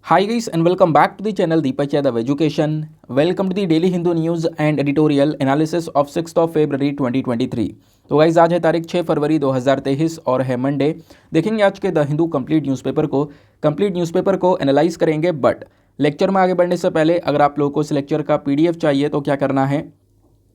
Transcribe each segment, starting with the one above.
Hi guys and welcome back to the channel Deepak Yadav Education. Welcome to the Daily Hindu News and Editorial Analysis of 6th of February 2023. तो guys आज है तारीख 6 फरवरी 2023 और है Monday. देखेंगे आज के द हिंदू कंप्लीट न्यूज़पेपर को एनालाइज करेंगे। बट लेक्चर में आगे बढ़ने से पहले अगर आप लोगों को इस लेक्चर का पीडीएफ चाहिए तो क्या करना है,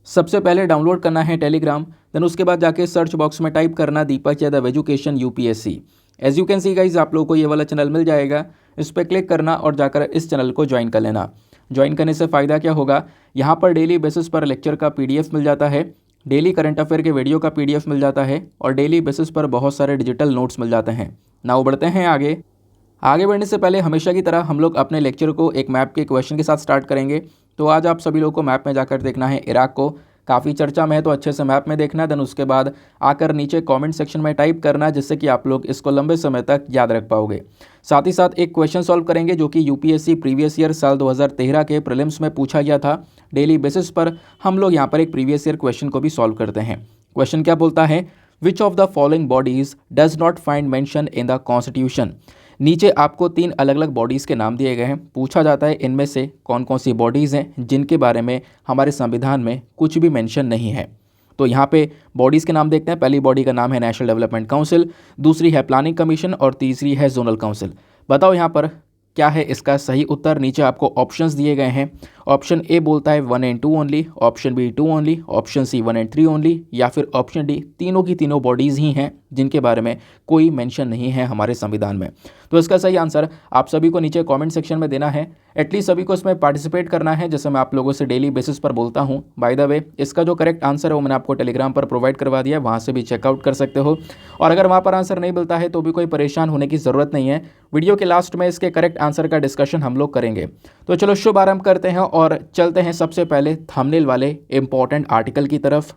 सबसे पहले डाउनलोड करना है टेलीग्राम, देन उसके बाद जाके सर्च बॉक्स में टाइप करना Deepak Yadav education UPSC. As you can see guys आप लोगों को ये वाला चैनल मिल जाएगा, इस पर क्लिक करना और जाकर इस चैनल को ज्वाइन कर लेना। ज्वाइन करने से फ़ायदा क्या होगा, यहाँ पर डेली बेसिस पर लेक्चर का पीडीएफ मिल जाता है, डेली करंट अफेयर के वीडियो का पीडीएफ मिल जाता है और डेली बेसिस पर बहुत सारे डिजिटल नोट्स मिल जाते हैं। नाउ बढ़ते हैं आगे बढ़ने से पहले हमेशा की तरह हम लोग अपने लेक्चर को एक मैप के क्वेश्चन के साथ स्टार्ट करेंगे। तो आज आप सभी लोगों को मैप में जाकर देखना है इराक को, काफ़ी चर्चा में है तो अच्छे से मैप में देखना। देन उसके बाद आकर नीचे कमेंट सेक्शन में टाइप करना, जिससे कि आप लोग इसको लंबे समय तक याद रख पाओगे। साथ ही साथ एक क्वेश्चन सॉल्व करेंगे जो कि यूपीएससी प्रीवियस ईयर साल 2013 के प्रीलिम्स में पूछा गया था। डेली बेसिस पर हम लोग यहाँ पर एक प्रीवियस ईयर क्वेश्चन को भी सॉल्व करते हैं। क्वेश्चन क्या बोलता है, which of the following bodies does not find mention in the constitution. नीचे आपको 3 अलग अलग बॉडीज़ के नाम दिए गए हैं। पूछा जाता है इनमें से कौन कौन सी बॉडीज़ हैं जिनके बारे में हमारे संविधान में कुछ भी मेंशन नहीं है। तो यहाँ पे बॉडीज़ के नाम देखते हैं। पहली बॉडी का नाम है नेशनल डेवलपमेंट काउंसिल, दूसरी है प्लानिंग कमीशन और तीसरी है जोनल काउंसिल। बताओ यहाँ पर क्या है इसका सही उत्तर। नीचे आपको ऑप्शंस दिए गए हैं। ऑप्शन ए बोलता है 1 and 2 only, option B 2 only, option C 1 and 3 only, या फिर ऑप्शन डी तीनों की तीनों बॉडीज़ ही हैं जिनके बारे में कोई मेंशन नहीं है हमारे संविधान में। तो इसका सही आंसर आप सभी को नीचे कमेंट सेक्शन में देना है। एटलीस्ट सभी को इसमें पार्टिसिपेट करना है, जैसे मैं आप लोगों से डेली बेसिस पर बोलता हूँ। बाय द वे इसका जो करेक्ट आंसर है वो मैंने आपको टेलीग्राम पर प्रोवाइड करवा दिया है, वहाँ से भी चेकआउट कर सकते हो। और अगर वहाँ पर आंसर नहीं मिलता है तो भी कोई परेशान होने की ज़रूरत नहीं है। वीडियो के लास्ट में इसके करेक्ट आंसर का डिस्कशन हम लोग करेंगे। तो चलो शुभ आरंभ करते हैं और चलते हैं सबसे पहले थंबनेल वाले इंपॉर्टेंट आर्टिकल की तरफ।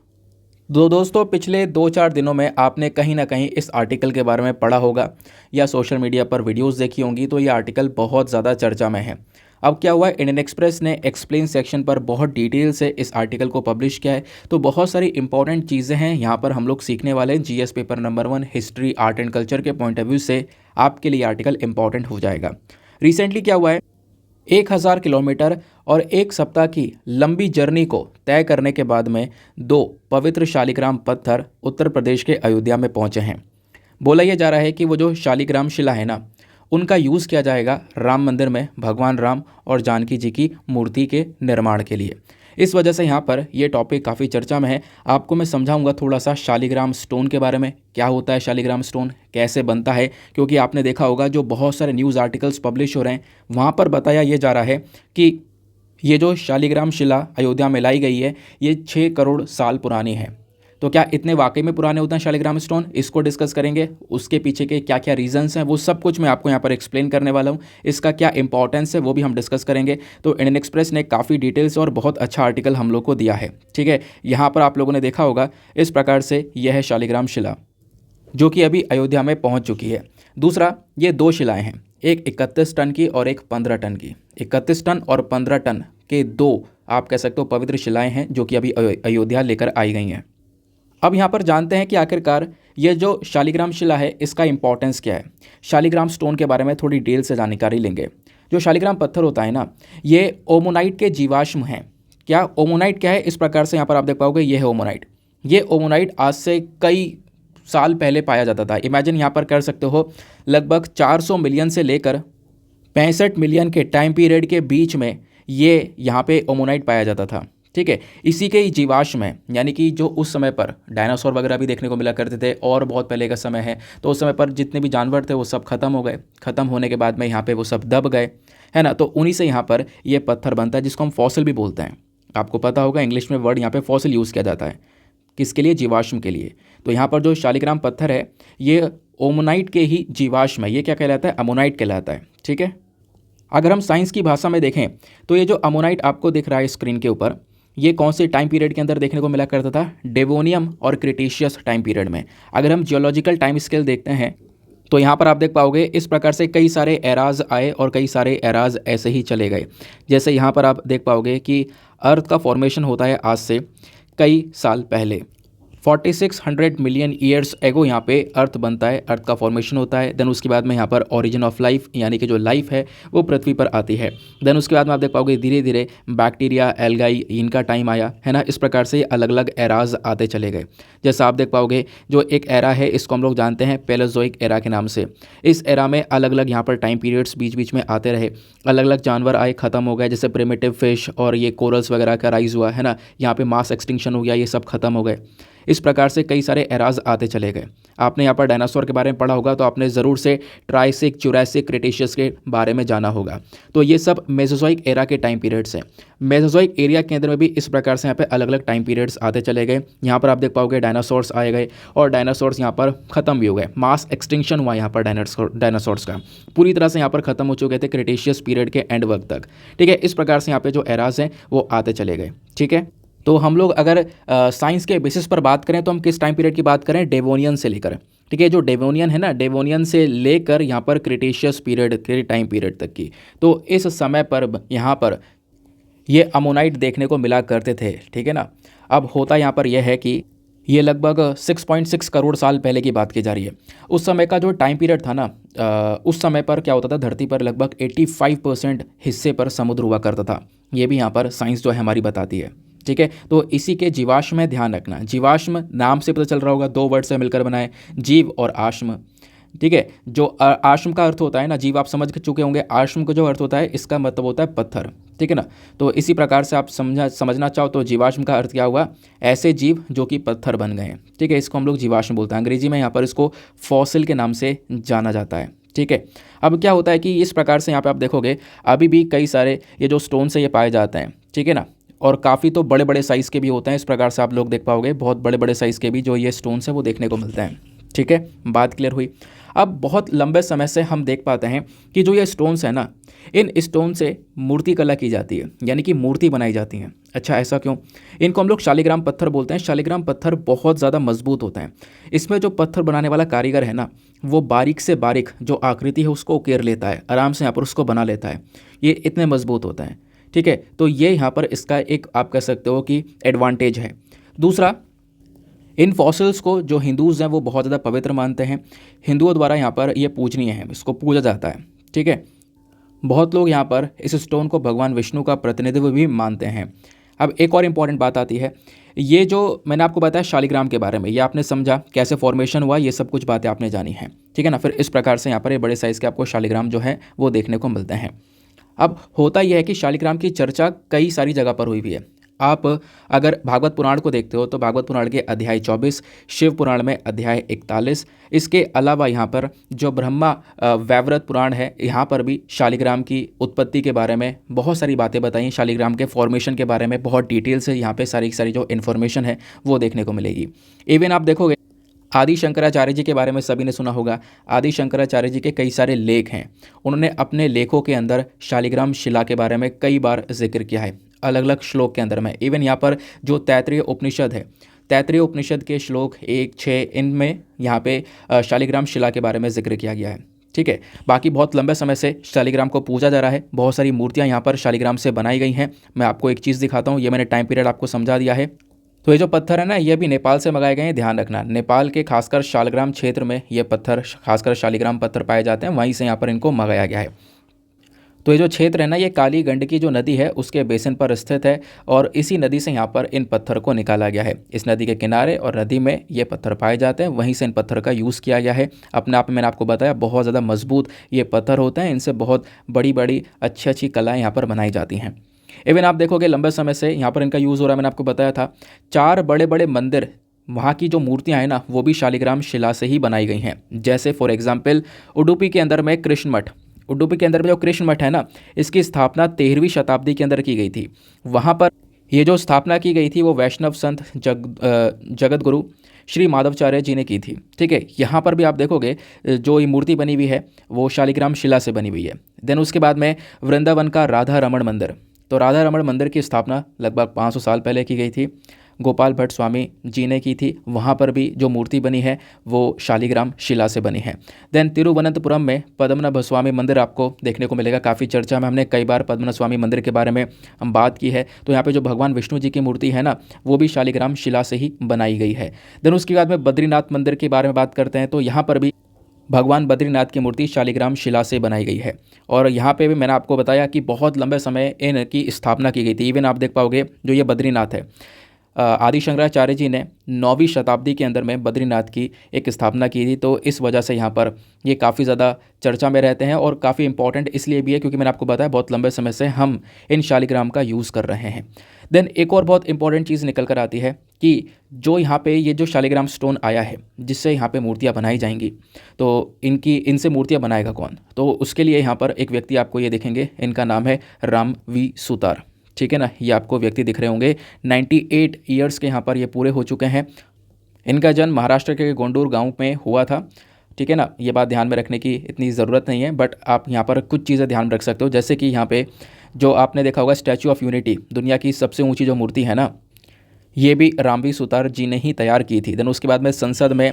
दोस्तों पिछले 2-4 दिनों में आपने कहीं ना कहीं इस आर्टिकल के बारे में पढ़ा होगा या सोशल मीडिया पर वीडियोस देखी होंगी। तो ये आर्टिकल बहुत ज़्यादा चर्चा में है। अब क्या हुआ है, इंडियन एक्सप्रेस ने एक्सप्लेन सेक्शन पर बहुत डिटेल से इस आर्टिकल को पब्लिश किया है। तो बहुत सारी इंपॉर्टेंट चीज़ें हैं यहाँ पर हम लोग सीखने वाले हैं। GS paper number 1 history art and culture के पॉइंट ऑफ व्यू से आपके लिए आर्टिकल इंपॉर्टेंट हो जाएगा। रिसेंटली क्या हुआ है, 1000 किलोमीटर और 1 सप्ताह की लंबी जर्नी को तय करने के बाद में 2 पवित्र शालिग्राम पत्थर उत्तर प्रदेश के अयोध्या में पहुंचे हैं। बोला यह जा रहा है कि वो जो शालिग्राम शिला है ना, उनका यूज़ किया जाएगा राम मंदिर में भगवान राम और जानकी जी की मूर्ति के निर्माण के लिए। इस वजह से यहाँ पर ये टॉपिक काफ़ी चर्चा में है। आपको मैं समझाऊंगा थोड़ा सा शालिग्राम स्टोन के बारे में, क्या होता है शालिग्राम स्टोन, कैसे बनता है। क्योंकि आपने देखा होगा जो बहुत सारे न्यूज़ आर्टिकल्स पब्लिश हो रहे हैं वहाँ पर बताया ये जा रहा है कि ये जो शालिग्राम शिला अयोध्या में लाई गई है ये 6 करोड़ साल पुरानी है। तो क्या इतने वाकई में पुराने होते हैं शालिग्राम स्टोन, इसको डिस्कस करेंगे। उसके पीछे के क्या क्या रीजंस हैं वो सब कुछ मैं आपको यहाँ पर एक्सप्लेन करने वाला हूँ। इसका क्या इंपॉर्टेंस है वो भी हम डिस्कस करेंगे। तो इंडियन एक्सप्रेस ने काफ़ी डिटेल्स और बहुत अच्छा आर्टिकल हम लोग को दिया है। ठीक है, यहाँ पर आप लोगों ने देखा होगा इस प्रकार से यह है शालिग्राम शिला जो कि अभी अयोध्या में पहुँच चुकी है। दूसरा, ये 2 शिलाएँ हैं, एक 31 टन की और एक 15 टन की। 31 टन और 15 टन के 2 आप कह सकते हो पवित्र शिलाएँ हैं जो कि अभी अयोध्या लेकर आई गई हैं। अब यहाँ पर जानते हैं कि आखिरकार ये जो शालिग्राम शिला है इसका इंपॉर्टेंस क्या है। शालिग्राम स्टोन के बारे में थोड़ी डिटेल से जानकारी लेंगे। जो शालिग्राम पत्थर होता है ना, ये ओमोनाइट के जीवाश्म हैं। क्या ओमोनाइट क्या है, इस प्रकार से यहाँ पर आप देख पाओगे ये है ओमोनाइट। ये ओमोनाइट आज से कई साल पहले पाया जाता था। इमेजिन यहाँ पर कर सकते हो लगभग 400 मिलियन से लेकर 65 मिलियन के टाइम पीरियड के बीच में ये यहाँ पे ओमोनाइट पाया जाता था। ठीक है, इसी के ही जीवाश्म है, यानी कि जो उस समय पर डायनासोर वगैरह भी देखने को मिला करते थे और बहुत पहले का समय है। तो उस समय पर जितने भी जानवर थे वो सब खत्म हो गए। खत्म होने के बाद में यहाँ पे वो सब दब गए, है ना। तो उन्हीं से यहाँ पर ये पत्थर बनता है जिसको हम फॉसिल भी बोलते हैं। आपको पता होगा इंग्लिश में वर्ड यहाँ पे फॉसिल यूज़ किया जाता है, किसके लिए, जीवाश्म के लिए। तो यहाँ पर जो शालिग्राम पत्थर है ये ओमोनाइट के ही जीवाश्म है। ये क्या कहलाता है, अमोनाइट कहलाता है। ठीक है, अगर हम साइंस की भाषा में देखें तो ये जो अमोनाइट आपको दिख रहा है स्क्रीन के ऊपर, ये कौन से टाइम पीरियड के अंदर देखने को मिला करता था, डेवोनियम और क्रिटेशियस टाइम पीरियड में। अगर हम जियोलॉजिकल टाइम स्केल देखते हैं तो यहाँ पर आप देख पाओगे इस प्रकार से कई सारे एराज आए और कई सारे एराज ऐसे ही चले गए। जैसे यहाँ पर आप देख पाओगे कि अर्थ का फॉर्मेशन होता है आज से कई साल पहले। 4600 मिलियन ईयर्स एगो यहाँ पे अर्थ बनता है, अर्थ का फॉर्मेशन होता है। देन उसके बाद में यहाँ पर ओरिजिन ऑफ लाइफ यानी कि जो लाइफ है वो पृथ्वी पर आती है। देन उसके बाद में आप देख पाओगे धीरे धीरे बैक्टीरिया, एल्गाई, इनका टाइम आया है ना। इस प्रकार से अलग अलग एराज आते चले गए। जैसा आप देख पाओगे जो एक एरा है इसको हम लोग जानते हैं पेलोजोइक एरा के नाम से। इस एरा में अलग अलग यहाँ पर टाइम पीरियड्स बीच बीच में आते रहे, अलग अलग जानवर आए, ख़त्म हो गए, जैसे प्रिमिटिव फिश और ये कोरल्स वगैरह का राइज हुआ है ना। यहाँ पे मास एक्सटिंक्शन हो गया, ये सब खत्म हो गए। इस प्रकार से कई सारे एराज आते चले गए। आपने यहाँ पर डायनासोर के बारे में पढ़ा होगा तो आपने ज़रूर से ट्राइसिक, जुरासिक, क्रेटेशियस के बारे में जाना होगा। तो ये सब मेसोजोइक एरा के टाइम पीरियड्स हैं। मेसोजोइक एरिया के अंदर में भी इस प्रकार से यहाँ पे अलग अलग टाइम पीरियड्स आते चले गए। यहाँ पर आप देख पाओगे डायनासोर्स आए गए और डायनासोर्स यहाँ पर ख़त्म भी हो गए, मास एक्सटिंक्शन हुआ यहाँ पर डायनासोर्स का, पूरी तरह से यहाँ पर ख़त्म हो चुके थे क्रेटेशियस पीरियड के एंड वक्त तक। ठीक है, इस प्रकार से यहाँ पे जो एराज हैं वो आते चले गए। ठीक है, तो हम लोग अगर साइंस के बेसिस पर बात करें तो हम किस टाइम पीरियड की बात करें, डेवोनियन से लेकर। ठीक है, जो डेवोनियन है ना, डेवोनियन से लेकर यहाँ पर क्रिटेशियस पीरियड के टाइम पीरियड तक की। तो इस समय पर यहाँ पर ये अमोनाइट देखने को मिला करते थे। ठीक है ना। अब होता यहाँ पर यह है कि ये लगभग 6.6 करोड़ साल पहले की बात की जा रही है। उस समय का जो टाइम पीरियड था ना, उस समय पर क्या होता था, धरती पर लगभग 85% हिस्से पर समुद्र हुआ करता था। ये भी यहाँ पर साइंस जो है हमारी बताती है। ठीक है, तो इसी के जीवाश्म में ध्यान रखना। जीवाश्म नाम से पता चल रहा होगा, दो वर्ड से मिलकर बनाए, जीव और आश्म। ठीक है, जो आश्म का अर्थ होता है ना, जीव आप समझ चुके होंगे, आश्म का जो अर्थ होता है इसका मतलब होता है पत्थर। ठीक है ना। तो इसी प्रकार से आप समझना चाहो तो जीवाश्म का अर्थ क्या हुआ, ऐसे जीव जो कि पत्थर बन गए। ठीक है, इसको हम लोग जीवाश्म बोलते हैं। अंग्रेजी में यहाँ पर इसको फॉसिल के नाम से जाना जाता है। ठीक है, अब क्या होता है कि इस प्रकार से यहाँ पे आप देखोगे अभी भी कई सारे ये जो स्टोन से ये पाए जाते हैं। ठीक है ना, और काफ़ी तो बड़े बड़े साइज़ के भी होते हैं। इस प्रकार से आप लोग देख पाओगे बहुत बड़े बड़े साइज़ के भी जो ये स्टोन्स हैं वो देखने को मिलते हैं। ठीक है, बात क्लियर हुई। अब बहुत लंबे समय से हम देख पाते हैं कि जो ये स्टोन्स हैं ना, इन स्टोन से मूर्ति कला की जाती है, यानी कि मूर्ति बनाई जाती हैं। अच्छा, ऐसा क्यों? इनको हम लोग शालिग्राम पत्थर बोलते हैं। शालिग्राम पत्थर बहुत ज़्यादा मजबूत होते हैं। इसमें जो पत्थर बनाने वाला कारीगर है ना, वो बारीक से बारीक जो आकृति है उसको उकेर लेता है, आराम से यहाँ पर उसको बना लेता है। ये इतने मजबूत होते हैं। ठीक है, तो ये यहाँ पर इसका एक आप कह सकते हो कि एडवांटेज है। दूसरा, इन फॉसिल्स को जो हिंदूज़ हैं वो बहुत ज़्यादा पवित्र मानते हैं। हिंदुओं द्वारा यहाँ पर ये पूजनीय है, इसको पूजा जाता है। ठीक है, बहुत लोग यहाँ पर इस स्टोन को भगवान विष्णु का प्रतिनिधित्व भी मानते हैं। अब एक और इम्पॉर्टेंट बात आती है, ये जो मैंने आपको बताया शालिग्राम के बारे में, ये आपने समझा कैसे फॉर्मेशन हुआ, ये सब कुछ बातें आपने जानी हैं। ठीक है ना। फिर इस प्रकार से यहाँ पर ये बड़े साइज़ के आपको शालिग्राम जो है वो देखने को मिलते हैं। अब होता यह है कि शालिग्राम की चर्चा कई सारी जगह पर हुई भी है। आप अगर भागवत पुराण को देखते हो तो भागवत पुराण के अध्याय 24, शिव पुराण में अध्याय 41, इसके अलावा यहाँ पर जो ब्रह्मा वैवरत पुराण है, यहाँ पर भी शालिग्राम की उत्पत्ति के बारे में बहुत सारी बातें बताई। शालिग्राम के फॉर्मेशन के बारे में बहुत डिटेल से यहाँ पे सारी सारी जो इन्फॉर्मेशन है वो देखने को मिलेगी। इवन आप देखोगे आदि शंकराचार्य जी के बारे में सभी ने सुना होगा। आदि शंकराचार्य जी के कई सारे लेख हैं। उन्होंने अपने लेखों के अंदर शालिग्राम शिला के बारे में कई बार जिक्र किया है, अलग अलग श्लोक के अंदर में। इवन यहाँ पर जो तैत्तिरीय उपनिषद है, तैत्तिरीय उपनिषद के श्लोक 1, 6 इनमें यहाँ पे शालिग्राम शिला के बारे में जिक्र किया गया है। ठीक है, बाकी बहुत लंबे समय से शालिग्राम को पूजा जा रहा है। बहुत सारी मूर्तियाँ यहाँ पर शालिग्राम से बनाई गई हैं। मैं आपको एक चीज़ दिखाता हूँ, ये मैंने टाइम पीरियड आपको समझा दिया है। तो ये जो पत्थर है ना, ये भी नेपाल से मंगाए गए हैं, ध्यान रखना। नेपाल के खासकर शालिग्राम क्षेत्र में ये पत्थर, खासकर शालिग्राम पत्थर पाए जाते हैं, वहीं से यहाँ पर इनको मंगाया गया है। तो ये जो क्षेत्र है ना, ये काली गंडकी जो नदी है उसके बेसिन पर स्थित है और इसी नदी से यहाँ पर इन पत्थर को निकाला गया है। इस नदी के किनारे और नदी में ये पत्थर पाए जाते हैं, वहीं से इन पत्थर का यूज़ किया गया है। अपने आप में मैंने आपको बताया बहुत ज़्यादा मजबूत ये पत्थर होते हैं, इनसे बहुत बड़ी बड़ी अच्छी अच्छी कलाएँ यहाँ पर बनाई जाती हैं। इवन आप देखोगे लंबे समय से यहाँ पर इनका यूज़ हो रहा है। मैंने आपको बताया था 4 बड़े बड़े मंदिर, वहाँ की जो मूर्तियाँ हैं ना वो भी शालिग्राम शिला से ही बनाई गई हैं। जैसे फॉर एग्जांपल उडुपी के अंदर में कृष्ण मठ, उडुपी के अंदर में जो कृष्ण मठ है ना, इसकी स्थापना 13वीं शताब्दी के अंदर की गई थी। वहाँ पर ये जो स्थापना की गई थी वो वैष्णव संत जगत गुरु श्री माधवाचार्य जी ने की थी। ठीक है, यहाँ पर भी आप देखोगे जो ये मूर्ति बनी हुई है वो शालिग्राम शिला से बनी हुई है। देन उसके बाद में वृंदावन का राधा रमण मंदिर, तो राधा रमण मंदिर की स्थापना लगभग 500 साल पहले की गई थी। गोपाल भट्ट स्वामी जी ने की थी, वहाँ पर भी जो मूर्ति बनी है वो शालिग्राम शिला से बनी है। देन तिरुवनंतपुरम में पद्मनाभ स्वामी मंदिर आपको देखने को मिलेगा, काफ़ी चर्चा में, हमने कई बार पद्मनाभ स्वामी मंदिर के बारे में हम बात की है। तो यहाँ पे जो भगवान विष्णु जी की मूर्ति है ना, वो भी शालिग्राम शिला से ही बनाई गई है। देन उसके बाद में बद्रीनाथ मंदिर के बारे में बात करते हैं, तो यहाँ पर भी भगवान बद्रीनाथ की मूर्ति शालिग्राम शिला से बनाई गई है। और यहाँ पे भी मैंने आपको बताया कि बहुत लंबे समय इनकी स्थापना की गई थी। इवन आप देख पाओगे जो ये बद्रीनाथ है, आदि शंकराचार्य जी ने 9वीं शताब्दी के अंदर में बद्रीनाथ की एक स्थापना की थी। तो इस वजह से यहाँ पर ये काफ़ी ज़्यादा चर्चा में रहते हैं और काफ़ी इंपॉर्टेंट इसलिए भी है क्योंकि मैंने आपको बताया बहुत लंबे समय से हम इन शालिग्राम का यूज़ कर रहे हैं। देन एक और बहुत इंपॉर्टेंट चीज़ निकल कर आती है कि जो यहाँ पे ये जो शालिग्राम स्टोन आया है जिससे यहाँ पे मूर्तियाँ बनाई जाएंगी, तो इनसे मूर्तियाँ बनाएगा कौन? तो उसके लिए यहाँ पर एक व्यक्ति आपको ये देखेंगे, इनका नाम है राम वी सुतार। ठीक है ना, ये आपको व्यक्ति दिख रहे होंगे। 98 ईयर्स के यहाँ पर ये पूरे हो चुके हैं। इनका जन्म महाराष्ट्र के गोंडूर गांव में हुआ था। ठीक है ना, ये बात ध्यान में रखने की इतनी ज़रूरत नहीं है, बट आप यहाँ पर कुछ चीज़ें ध्यान रख सकते हो। जैसे कि यहाँ पे जो आपने देखा होगा स्टैचू ऑफ यूनिटी, दुनिया की सबसे ऊँची जो मूर्ति है ना, ये भी रामवी सुतार जी ने ही तैयार की थी। देन उसके बाद में संसद में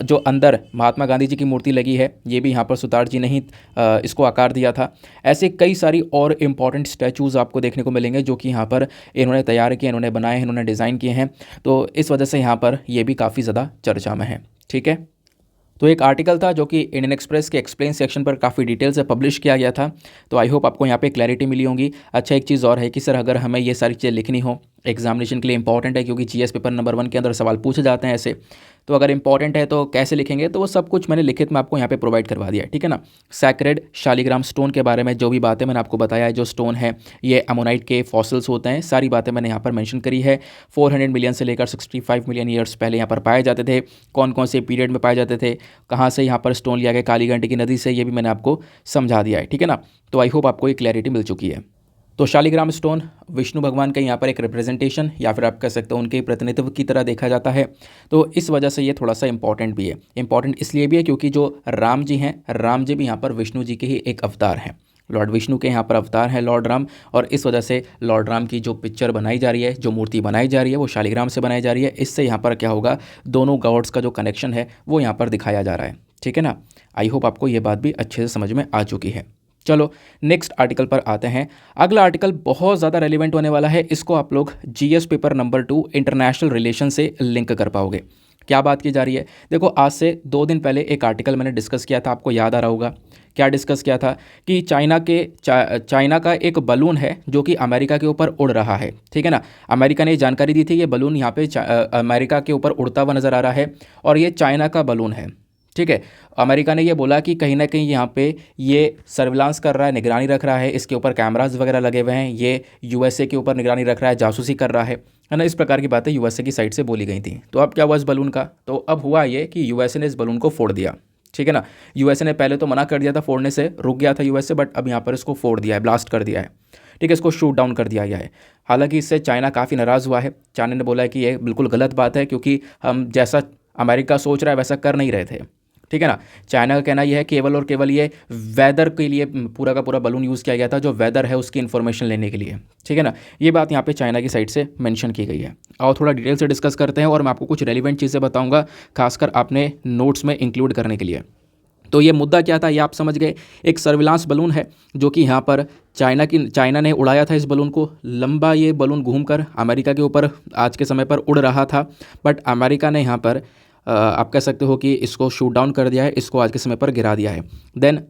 जो अंदर महात्मा गांधी जी की मूर्ति लगी है, ये भी यहाँ पर सुतार जी ने ही इसको आकार दिया था। ऐसे कई सारी और इम्पॉर्टेंट स्टैचूज़ आपको देखने को मिलेंगे जो कि यहाँ पर इन्होंने तैयार किए, इन्होंने बनाए हैं, इन्होंने डिज़ाइन किए हैं। तो इस वजह से यहाँ पर ये भी काफ़ी ज़्यादा चर्चा में है। ठीक है, तो एक आर्टिकल था जो कि इंडियन एक्सप्रेस के एक्सप्लेन सेक्शन पर काफ़ी डिटेल से पब्लिश किया गया था। तो आई होप आपको यहाँ पे क्लैरिटी मिली होगी। अच्छा, एक चीज़ और है कि सर अगर हमें ये सारी चीज़ें लिखनी हो, एग्जामिनेशन के लिए इंपॉर्टेंट है क्योंकि जीएस पेपर नंबर 1 के अंदर सवाल पूछे जाते हैं ऐसे, तो अगर इंपॉर्टेंट है तो कैसे लिखेंगे? तो वो सब कुछ मैंने लिखित में आपको यहाँ पे प्रोवाइड करवा दिया है। ठीक है ना, सैक्रेड शालिग्राम स्टोन के बारे में जो भी बातें मैंने आपको बताया है, जो स्टोन है ये अमोनाइट के फॉसिल्स होते हैं, सारी बातें मैंने यहाँ पर मेंशन करी है। 400 मिलियन से लेकर 65 मिलियन ईयर्स पहले यहाँ पर पाए जाते थे, कौन कौन से पीरियड में पाए जाते थे, कहाँ से यहाँ पर स्टोन लिया गया, कालीगंडी की नदी से, ये भी मैंने आपको समझा दिया है। ठीक है ना, तो आई होप आपको ये क्लैरिटी मिल चुकी है। तो शालिग्राम स्टोन विष्णु भगवान का यहाँ पर एक रिप्रेजेंटेशन या फिर आप कह सकते हो उनके प्रतिनिधित्व की तरह देखा जाता है। तो इस वजह से ये थोड़ा सा इंपॉर्टेंट भी है। इंपॉर्टेंट इसलिए भी है क्योंकि जो राम जी हैं, राम जी भी यहाँ पर विष्णु जी के ही एक अवतार हैं, लॉर्ड विष्णु के यहाँ पर अवतार हैं लॉर्ड राम। और इस वजह से लॉर्ड राम की जो पिक्चर बनाई जा रही है, जो मूर्ति बनाई जा रही है, वो शालिग्राम से बनाई जा रही है। इससे यहाँ पर क्या होगा, दोनों गॉड्स का जो कनेक्शन है वो यहाँ पर दिखाया जा रहा है। ठीक है ना, आई होप आपको ये बात भी अच्छे से समझ में आ चुकी है। चलो नेक्स्ट आर्टिकल पर आते हैं। अगला आर्टिकल बहुत ज़्यादा रेलिवेंट होने वाला है, इसको आप लोग GS paper number 2 international relation से लिंक कर पाओगे। क्या बात की जा रही है? देखो, आज से 2 दिन पहले एक आर्टिकल मैंने डिस्कस किया था, आपको याद आ रहा होगा। क्या डिस्कस किया था कि चाइना का एक बलून है जो कि अमेरिका के ऊपर उड़ रहा है। ठीक है ना, अमेरिका ने जानकारी दी थी ये बलून यहाँ पे अमेरिका के ऊपर उड़ता हुआ नज़र आ रहा है और ये चाइना का बलून है। ठीक है, अमेरिका ने ये बोला कि कहीं ना कहीं यहाँ पे ये सर्विलांस कर रहा है, निगरानी रख रहा है, इसके ऊपर कैमरास वगैरह लगे हुए हैं, ये यूएसए के ऊपर निगरानी रख रहा है, जासूसी कर रहा है ना। इस प्रकार की बातें यूएसए की साइड से बोली गई थी। तो अब क्या हुआ इस बलून का? तो अब हुआ ये कि यूएसए ने इस बलून को फोड़ दिया। ठीक है ना, यूएसए ने पहले तो मना कर दिया था फोड़ने से, रुक गया था यूएसए, बट अब यहाँ पर इसको फोड़ दिया है, ब्लास्ट कर दिया है। ठीक है, इसको शूट डाउन कर दिया गया है। हालांकि इससे चाइना काफ़ी नाराज़ हुआ है। चाइना ने बोला है कि ये बिल्कुल गलत बात है क्योंकि हम जैसा अमेरिका सोच रहा है वैसा कर नहीं रहे थे। ठीक है ना, चाइना का कहना यह है केवल और केवल ये वेदर के लिए पूरा का पूरा बलून यूज़ किया गया था, जो वेदर है उसकी इन्फॉर्मेशन लेने के लिए। ठीक है ना, ये बात यहाँ पे चाइना की साइड से मेंशन की गई है। और थोड़ा डिटेल से डिस्कस करते हैं और मैं आपको कुछ रेलिवेंट चीज़ें बताऊँगा, खासकर आपने नोट्स में इंक्लूड करने के लिए। तो ये मुद्दा क्या था ये आप समझ गए। एक सर्विलांस बलून है जो कि यहाँ पर चाइना ने उड़ाया था इस बलून को। लंबा ये बलून घूमकर अमेरिका के ऊपर आज के समय पर उड़ रहा था, बट अमेरिका ने यहाँ पर आप कह सकते हो कि इसको शूट डाउन कर दिया है, इसको आज के समय पर गिरा दिया है। देन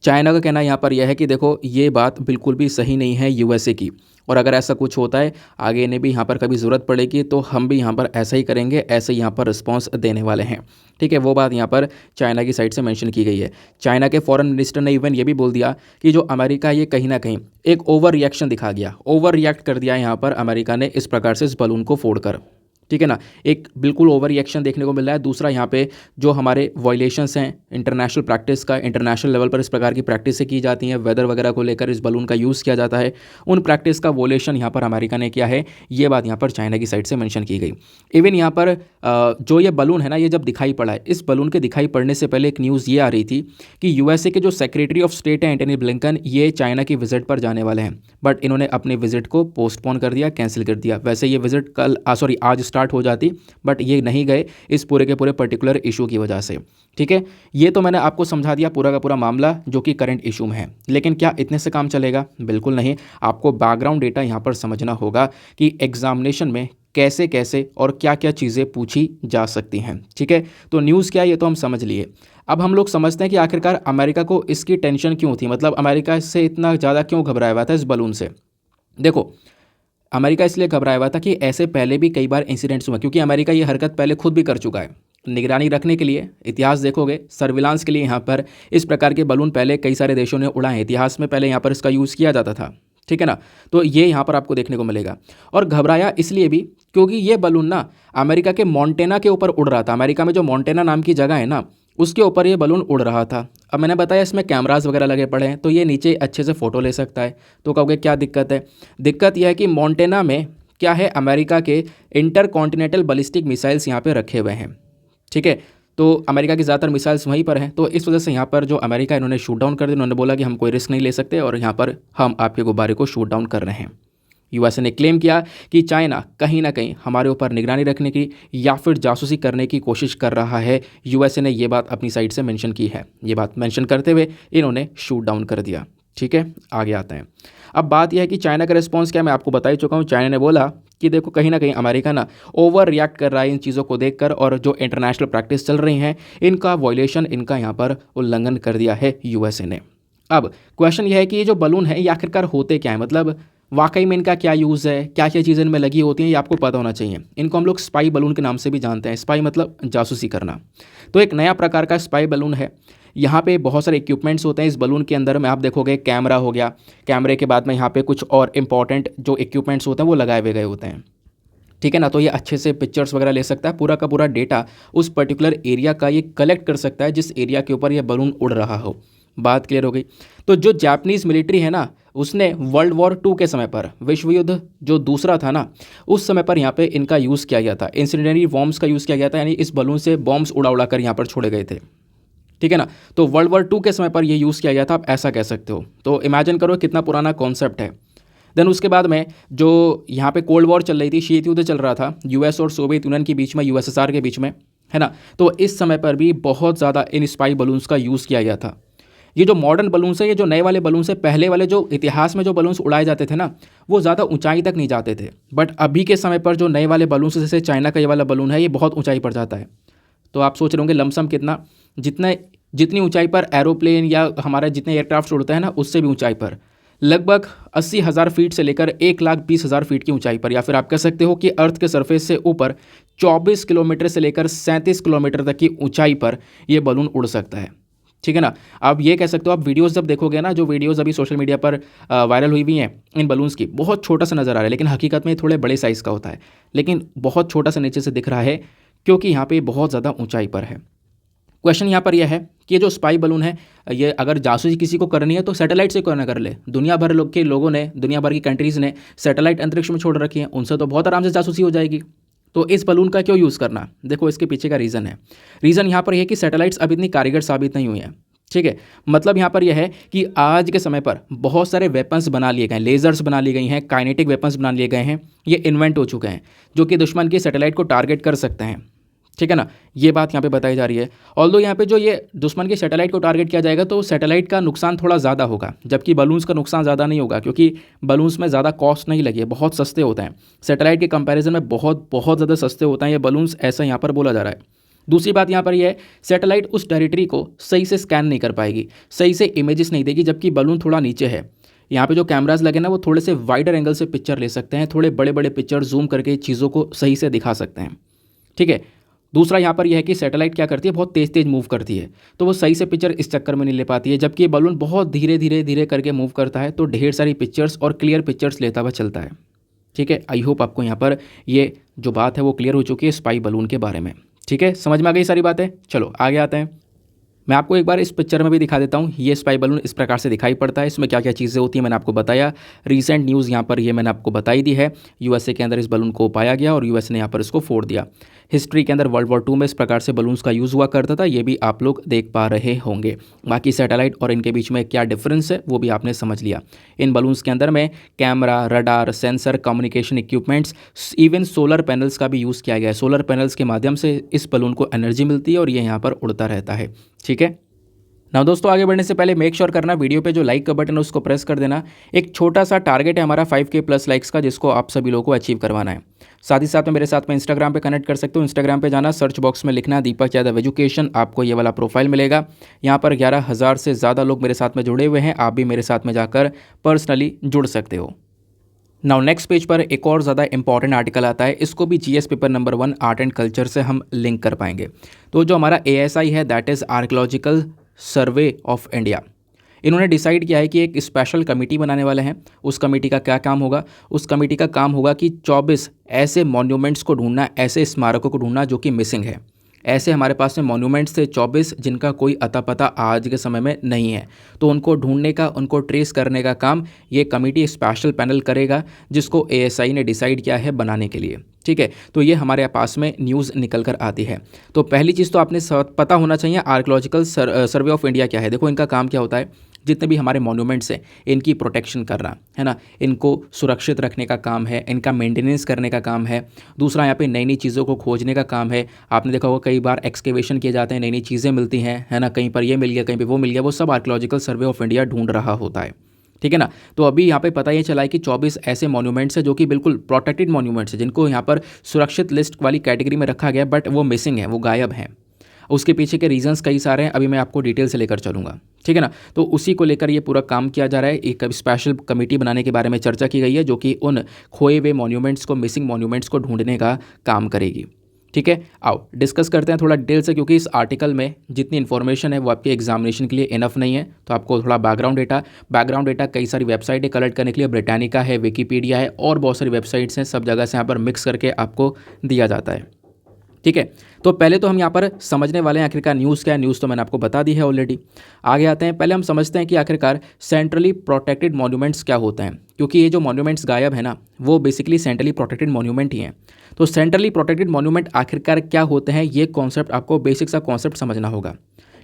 चाइना का कहना यहाँ पर यह है कि देखो ये बात बिल्कुल भी सही नहीं है यूएसए की, और अगर ऐसा कुछ होता है आगे इन्हें भी यहाँ पर कभी ज़रूरत पड़ेगी तो हम भी यहाँ पर ऐसा ही करेंगे, ऐसे यहाँ पर रिस्पॉन्स देने वाले हैं। ठीक है, वो बात यहाँ पर चाइना की साइड से मेंशन की गई है। चाइना के फॉरेन मिनिस्टर ने इवन ये भी बोल दिया कि जो अमेरिका ये कहीं ना कहीं एक ओवर रिएक्शन दिखा गया, ओवर रिएक्ट कर दिया यहाँ पर अमेरिका ने इस प्रकार से इस बलून को फोड़कर। ठीक है ना, एक बिल्कुल ओवर रिएक्शन देखने को मिल रहा है। दूसरा यहाँ पे जो हमारे वायलेशंस हैं इंटरनेशनल प्रैक्टिस का, इंटरनेशनल लेवल पर इस प्रकार की प्रैक्टिसें की जाती हैं, वेदर वगैरह को लेकर इस बलून का यूज़ किया जाता है, उन प्रैक्टिस का वोलेशन यहाँ पर अमेरिका ने किया है। ये बात यहाँ पर चाइना की साइड से मेंशन की गई। इवन यहाँ पर जो ये बलून है ना, ये जब दिखाई पड़ा है, इस बलून के दिखाई पड़ने से पहले एक न्यूज़ ये आ रही थी कि यूएसए के जो सेक्रेटरी ऑफ स्टेट है एंटनी ब्लिंकन, ये चाइना की विजिट पर जाने वाले हैं, बट इन्होंने अपनी विजिट को पोस्टपोन कर दिया, कैंसिल कर दिया। वैसे ये विजिट आज स्टार्ट हो जाती, बट ये नहीं गए इस पूरे के पूरे पर्टिकुलर इशू की वजह से। ठीक है, ये तो मैंने आपको समझा दिया पूरा का पूरा मामला जो कि करंट इशू में है। लेकिन क्या इतने से काम चलेगा? बिल्कुल नहीं। आपको बैकग्राउंड डेटा यहाँ पर समझना होगा कि एग्जामिनेशन में कैसे कैसे और क्या क्या चीज़ें पूछी जा सकती हैं। ठीक है, तो न्यूज़ क्या है ये तो हम समझ लिए। अब हम लोग समझते हैं कि आखिरकार अमेरिका को इसकी टेंशन क्यों थी, मतलब अमेरिका इससे इतना ज़्यादा क्यों घबराया हुआ था इस बलून से। देखो, अमेरिका इसलिए घबराया हुआ था कि ऐसे पहले भी कई बार इंसिडेंट्स हुए, क्योंकि अमेरिका ये हरकत पहले खुद भी कर चुका है। निगरानी रखने के लिए, इतिहास देखोगे, सर्विलांस के लिए यहाँ पर इस प्रकार के बलून पहले कई सारे देशों ने उड़ाए हैं। इतिहास में पहले यहाँ पर इसका यूज़ किया जाता था। ठीक है ना, तो ये यहाँ पर आपको देखने को मिलेगा। और घबराया इसलिए भी क्योंकि ये बलून ना अमेरिका के मोंटेना के ऊपर उड़ रहा था। अमेरिका में जो मोंटेना नाम की जगह है ना, उसके ऊपर ये बलून उड़ रहा था। अब मैंने बताया इसमें कैमरास वगैरह लगे पड़े हैं, तो ये नीचे अच्छे से फ़ोटो ले सकता है। तो कहोगे क्या दिक्कत है? दिक्कत यह है कि मोंटेना में क्या है, अमेरिका के इंटरकॉन्टिनेंटल बैलिस्टिक मिसाइल्स यहाँ पे रखे हुए हैं। ठीक है, तो अमेरिका की ज़्यादातर मिसाइल्स वहीं पर हैं, तो इस वजह से यहाँ पर जो अमेरिका इन्होंने शूट डाउन कर दिया। इन्होंने बोला कि हम कोई रिस्क नहीं ले सकते और यहाँ पर हम आपके गुब्बारे को शूट डाउन कर रहे हैं। यूएसए ने क्लेम किया कि चाइना कहीं ना कहीं हमारे ऊपर निगरानी रखने की या फिर जासूसी करने की कोशिश कर रहा है। यूएसए ने ये बात अपनी साइड से मेंशन की है। ये बात मेंशन करते हुए इन्होंने शूट डाउन कर दिया। ठीक है, आगे आते हैं। अब बात यह है कि चाइना का रिस्पॉन्स क्या, मैं आपको बता ही चुका हूँ। चाइना ने बोला कि देखो कहीं ना कहीं अमेरिका ना ओवर रिएक्ट कर रहा है इन चीज़ों को देखकर, और जो इंटरनेशनल प्रैक्टिस चल रही हैं इनका वॉयलेशन, इनका यहाँ पर उल्लंघन कर दिया है यूएसए ने। अब क्वेश्चन यह है कि ये जो बलून है ये आखिरकार होते क्या है, मतलब वाकई में इनका क्या यूज़ है, क्या क्या चीज़ें इनमें लगी होती हैं, ये आपको पता होना चाहिए। इनको हम लोग स्पाई बलून के नाम से भी जानते हैं। स्पाई मतलब जासूसी करना। तो एक नया प्रकार का स्पाई बलून है। यहाँ पे बहुत सारे इक्विपमेंट्स होते हैं इस बलून के अंदर में। आप देखोगे कैमरा हो गया, कैमरे के बाद में यहाँ पे कुछ और इंपॉर्टेंट जो इक्विपमेंट्स होते हैं वो लगाए हुए गए होते हैं। ठीक है ना, तो ये अच्छे से पिक्चर्स वगैरह ले सकता है। पूरा का पूरा डेटा उस पर्टिकुलर एरिया का ये कलेक्ट कर सकता है जिस एरिया के ऊपर ये बलून उड़ रहा हो। बात क्लियर हो गई। तो जो जापानीज़ मिलिट्री है ना, उसने वर्ल्ड वॉर 2 के समय पर, विश्व युद्ध जो दूसरा था ना, उस समय पर यहाँ पे इनका यूज़ किया गया था। इंसिडेंटरी बॉम्ब्स का यूज़ किया गया था, यानी इस बलून से बॉम्ब्स उड़ा उड़ा कर यहाँ पर छोड़े गए थे। ठीक है ना, तो वर्ल्ड वॉर 2 के समय पर ये यूज़ किया गया था, आप ऐसा कह सकते हो। तो इमेजिन करो कितना पुराना कॉन्सेप्ट है। देन उसके बाद में जो यहाँ पे कोल्ड वॉर चल रही थी, शीत युद्ध चल रहा था यूएस और सोवियत यूनियन के बीच में, यूएसएसआर के बीच में, है ना, तो इस समय पर भी बहुत ज़्यादा इन स्पाई बलून्स का यूज़ किया गया था। ये जो मॉडर्न बलून्स है, ये जो नए वाले बलून्स है, पहले वाले जो इतिहास में जो बलून्स उड़ाए जाते थे ना, वो ज़्यादा ऊंचाई तक नहीं जाते थे। बट अभी के समय पर जो नए वाले बलून्स, जैसे चाइना का ये वाला बलून है, ये बहुत ऊंचाई पर जाता है। तो आप सोच रहे होंगे लमसम कितना, जितनी ऊंचाई पर एरोप्लेन या हमारे जितने एयरक्राफ्ट उड़ते हैं ना, उससे भी ऊंचाई पर, लगभग 80,000 फीट से लेकर 1,20,000 फीट की ऊंचाई पर, या फिर आप कह सकते हो कि अर्थ के सरफेस से ऊपर 24 किलोमीटर से लेकर 37 किलोमीटर तक की ऊंचाई पर यह बलून उड़ सकता है। ठीक है ना, आप ये कह सकते हो, आप वीडियोस जब देखोगे ना, जो वीडियोस अभी सोशल मीडिया पर वायरल हुई हुई हैं इन बलून्स की, बहुत छोटा सा नज़र आ रहा है, लेकिन हकीकत में थोड़े बड़े साइज़ का होता है, लेकिन बहुत छोटा सा नीचे से दिख रहा है क्योंकि यहाँ पे बहुत ज़्यादा ऊंचाई पर है। क्वेश्चन यहाँ पर यह है कि ये जो स्पाई बलून है, ये अगर जासूसी किसी को करनी है तो सैटेलाइट से क्यों ना कर ले। दुनिया भर के लोगों ने, दुनिया भर की कंट्रीज़ ने सैटेलाइट अंतरिक्ष में छोड़ रखी है, उनसे तो बहुत आराम से जासूसी हो जाएगी। तो इस बलून का क्यों यूज़ करना? देखो इसके पीछे का रीज़न है। रीज़न यहाँ पर यह है कि सैटेलाइट्स अभी इतनी कारगर साबित नहीं हुई हैं। ठीक है, मतलब यहाँ पर यह है कि आज के समय पर बहुत सारे वेपन्स बना लिए गए हैं, लेजर्स बना ली गई हैं, काइनेटिक वेपन्स बना लिए गए हैं, ये इन्वेंट हो चुके हैं जो कि दुश्मन की सैटेलाइट को टारगेट कर सकते हैं। ठीक है ना, ये बात यहाँ पे बताई जा रही है। ऑल्दो यहाँ पे जो ये दुश्मन के सैटेलाइट को टारगेट किया जाएगा तो सैटेलाइट का नुकसान थोड़ा ज़्यादा होगा, जबकि बलून्स का नुकसान ज़्यादा नहीं होगा, क्योंकि बलून्स में ज़्यादा कॉस्ट नहीं लगी है, बहुत सस्ते होते हैं। सैटेलाइट के कंपैरिजन में बहुत बहुत ज़्यादा सस्ते होते हैं ये बलून्स, ऐसा यहाँ पर बोला जा रहा है। दूसरी बात यहाँ पर यह है, सैटेलाइट उस टेरिटरी को सही से स्कैन नहीं कर पाएगी, सही से इमेजेस नहीं देगी, जबकि बलून थोड़ा नीचे है। यहाँ पे जो कैमराज लगे ना, वो थोड़े से वाइडर एंगल से पिक्चर ले सकते हैं, थोड़े बड़े बड़े पिक्चर जूम करके चीज़ों को सही से दिखा सकते हैं। ठीक है, दूसरा यहाँ पर यह है कि सैटेलाइट क्या करती है, बहुत तेज़ मूव करती है, तो वो सही से पिक्चर इस चक्कर में नहीं ले पाती है, जबकि ये बलून बहुत धीरे धीरे धीरे करके मूव करता है, तो ढेर सारी पिक्चर्स और क्लियर पिक्चर्स लेता हुआ चलता है। ठीक है, आई होप आपको यहाँ पर ये जो बात है वो क्लियर हो चुकी है स्पाई बलून के बारे में। ठीक है, समझ में आ गई सारी बातें। चलो आगे आते हैं। मैं आपको एक बार इस पिक्चर में भी दिखा देता हूँ। ये स्पाई बलून इस प्रकार से दिखाई पड़ता है। इसमें क्या क्या चीज़ें होती हैं मैंने आपको बताया। रीसेंट न्यूज़ यहाँ पर ये मैंने आपको बताई दी है। यूएसए के अंदर इस बलून को पाया गया और यूएस ने यहाँ पर इसको फोड़ दिया। हिस्ट्री के अंदर वर्ल्ड वॉर 2 में इस प्रकार से बलून्स का यूज़ हुआ करता था, ये भी आप लोग देख पा रहे होंगे। बाकी सैटेलाइट और इनके बीच में क्या डिफरेंस है वो भी आपने समझ लिया। इन बलून्स के अंदर में camera, radar, sensor, communication equipments, even solar panels का भी यूज़ किया गया है। सोलर पैनल्स के माध्यम से इस बलून को एनर्जी मिलती है और ये यहाँ पर उड़ता रहता है। ठीक है ना दोस्तों, आगे बढ़ने से पहले मेक श्योर करना वीडियो पे जो लाइक का बटन है उसको प्रेस कर देना। एक छोटा सा टारगेट है हमारा 5K प्लस लाइक्स का, जिसको आप सभी लोगों को अचीव करवाना है। साथ ही साथ में मेरे साथ में इंस्टाग्राम पे कनेक्ट कर सकते हो। इंस्टाग्राम पे जाना, सर्च बॉक्स में लिखना दीपक यादव एजुकेशन, आपको ये वाला प्रोफाइल मिलेगा। यहाँ पर 11,000 से ज़्यादा लोग मेरे साथ में जुड़े हुए हैं। आप भी मेरे साथ में जाकर पर्सनली जुड़ सकते हो। नाउ नेक्स्ट पेज पर एक और ज़्यादा इंपॉर्टेंट आर्टिकल आता है। इसको भी GS paper number 1 art and culture से हम लिंक कर पाएंगे। तो जो हमारा ASI है, that is archaeological survey of India, इन्होंने डिसाइड किया है कि एक स्पेशल कमेटी बनाने वाले हैं। उस कमेटी का क्या काम होगा? उस कमेटी का काम होगा कि 24 ऐसे मॉन्यूमेंट्स को ढूंढना, ऐसे स्मारकों को ढूंढना जो कि मिसिंग है। ऐसे हमारे पास में मॉन्यूमेंट्स थे 24 जिनका कोई अता पता आज के समय में नहीं है। तो उनको ढूंढने का, उनको ट्रेस करने का काम ये कमेटी स्पेशल पैनल करेगा, जिसको ASI ने डिसाइड किया है बनाने के लिए। ठीक है, तो ये हमारे पास में न्यूज़ निकल कर आती है। तो पहली चीज़ तो आपने पता होना चाहिए आर्कियोलॉजिकल सर्वे ऑफ इंडिया क्या है। देखो इनका काम क्या होता है, जितने भी हमारे मॉन्यूमेंट्स हैं इनकी प्रोटेक्शन करना है ना, इनको सुरक्षित रखने का काम है, इनका मेंटेनेंस करने का काम है। दूसरा यहाँ पे नई नई चीज़ों को खोजने का काम है। आपने देखा होगा कई बार एक्सकेवेशन किए जाते हैं, नई नई चीज़ें मिलती हैं, है ना, कहीं पर ये मिल गया, कहीं पर वो मिल गया, वो सब आर्कियोलॉजिकल सर्वे ऑफ इंडिया ढूंढ रहा होता है। ठीक है ना। तो अभी यहाँ पे पता ये चला है कि 24 ऐसे मॉन्यूमेंट्स हैं जो कि बिल्कुल प्रोटेक्टेड मॉन्यूमेंट्स हैं, जिनको यहाँ पर सुरक्षित लिस्ट वाली कैटेगरी में रखा गया, बट वो मिसिंग है, वो गायब हैं। उसके पीछे के रीजंस कई सारे हैं, अभी मैं आपको डिटेल से लेकर चलूँगा। ठीक है ना। तो उसी को लेकर ये पूरा काम किया जा रहा है। एक स्पेशल कमेटी बनाने के बारे में चर्चा की गई है, जो कि उन खोए हुए मॉन्यूमेंट्स को, मिसिंग मॉन्यूमेंट्स को ढूंढने का काम करेगी। ठीक है, आओ डिस्कस करते हैं थोड़ा डिटेल से, क्योंकि इस आर्टिकल में जितनी इन्फॉर्मेशन है वो आपके एग्जामिनेशन के लिए इनफ नहीं है। तो आपको थोड़ा बैकग्राउंड डेटा कई सारी वेबसाइटें कलेक्ट करने के लिए, ब्रिटानिका है, विकीपीडिया है और बहुत सारी वेबसाइट्स हैं, सब जगह से यहाँ पर मिक्स करके आपको दिया जाता है। ठीक है, तो पहले तो हम यहाँ पर समझने वाले हैं आखिरकार न्यूज़ क्या है। न्यूज़ तो मैंने आपको बता दी है ऑलरेडी। आगे आते हैं, पहले हम समझते हैं कि आखिरकार सेंट्रली प्रोटेक्टेड मॉन्यूमेंट्स क्या होते हैं, क्योंकि ये जो मॉन्यूमेंट्स गायब है ना, वो बेसिकली सेंट्रली प्रोटेक्टेड मॉन्यूमेंट ही हैं। तो सेंट्रली प्रोटेक्टेड मॉन्यूमेंट आखिरकार क्या होते हैं, ये कॉन्सेप्ट आपको, बेसिक सा कॉन्सेप्ट समझना होगा।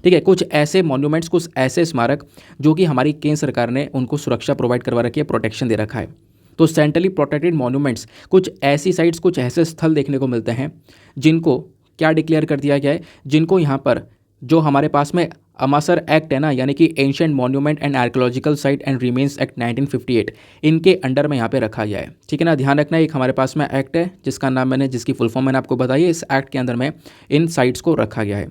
ठीक है, कुछ ऐसे मॉन्यूमेंट्स, कुछ ऐसे स्मारक जो कि हमारी केंद्र सरकार ने उनको सुरक्षा प्रोवाइड करवा रखी है, प्रोटेक्शन दे रखा है। तो सेंट्रली प्रोटेक्टेड मॉन्यूमेंट्स, कुछ ऐसी साइट्स, कुछ ऐसे स्थल देखने को मिलते हैं जिनको क्या डिक्लेयर कर दिया गया है, जिनको यहाँ पर जो हमारे पास में अमासर एक्ट है ना, यानी कि ancient monument and archaeological site and remains act 1958, इनके अंडर में यहाँ पे रखा गया है। ठीक है ना, ध्यान रखना, एक हमारे पास में एक्ट है जिसका नाम जिसकी फुल फॉर्म मैंने आपको बताई है। इस एक्ट के अंदर में इन साइट्स को रखा गया है।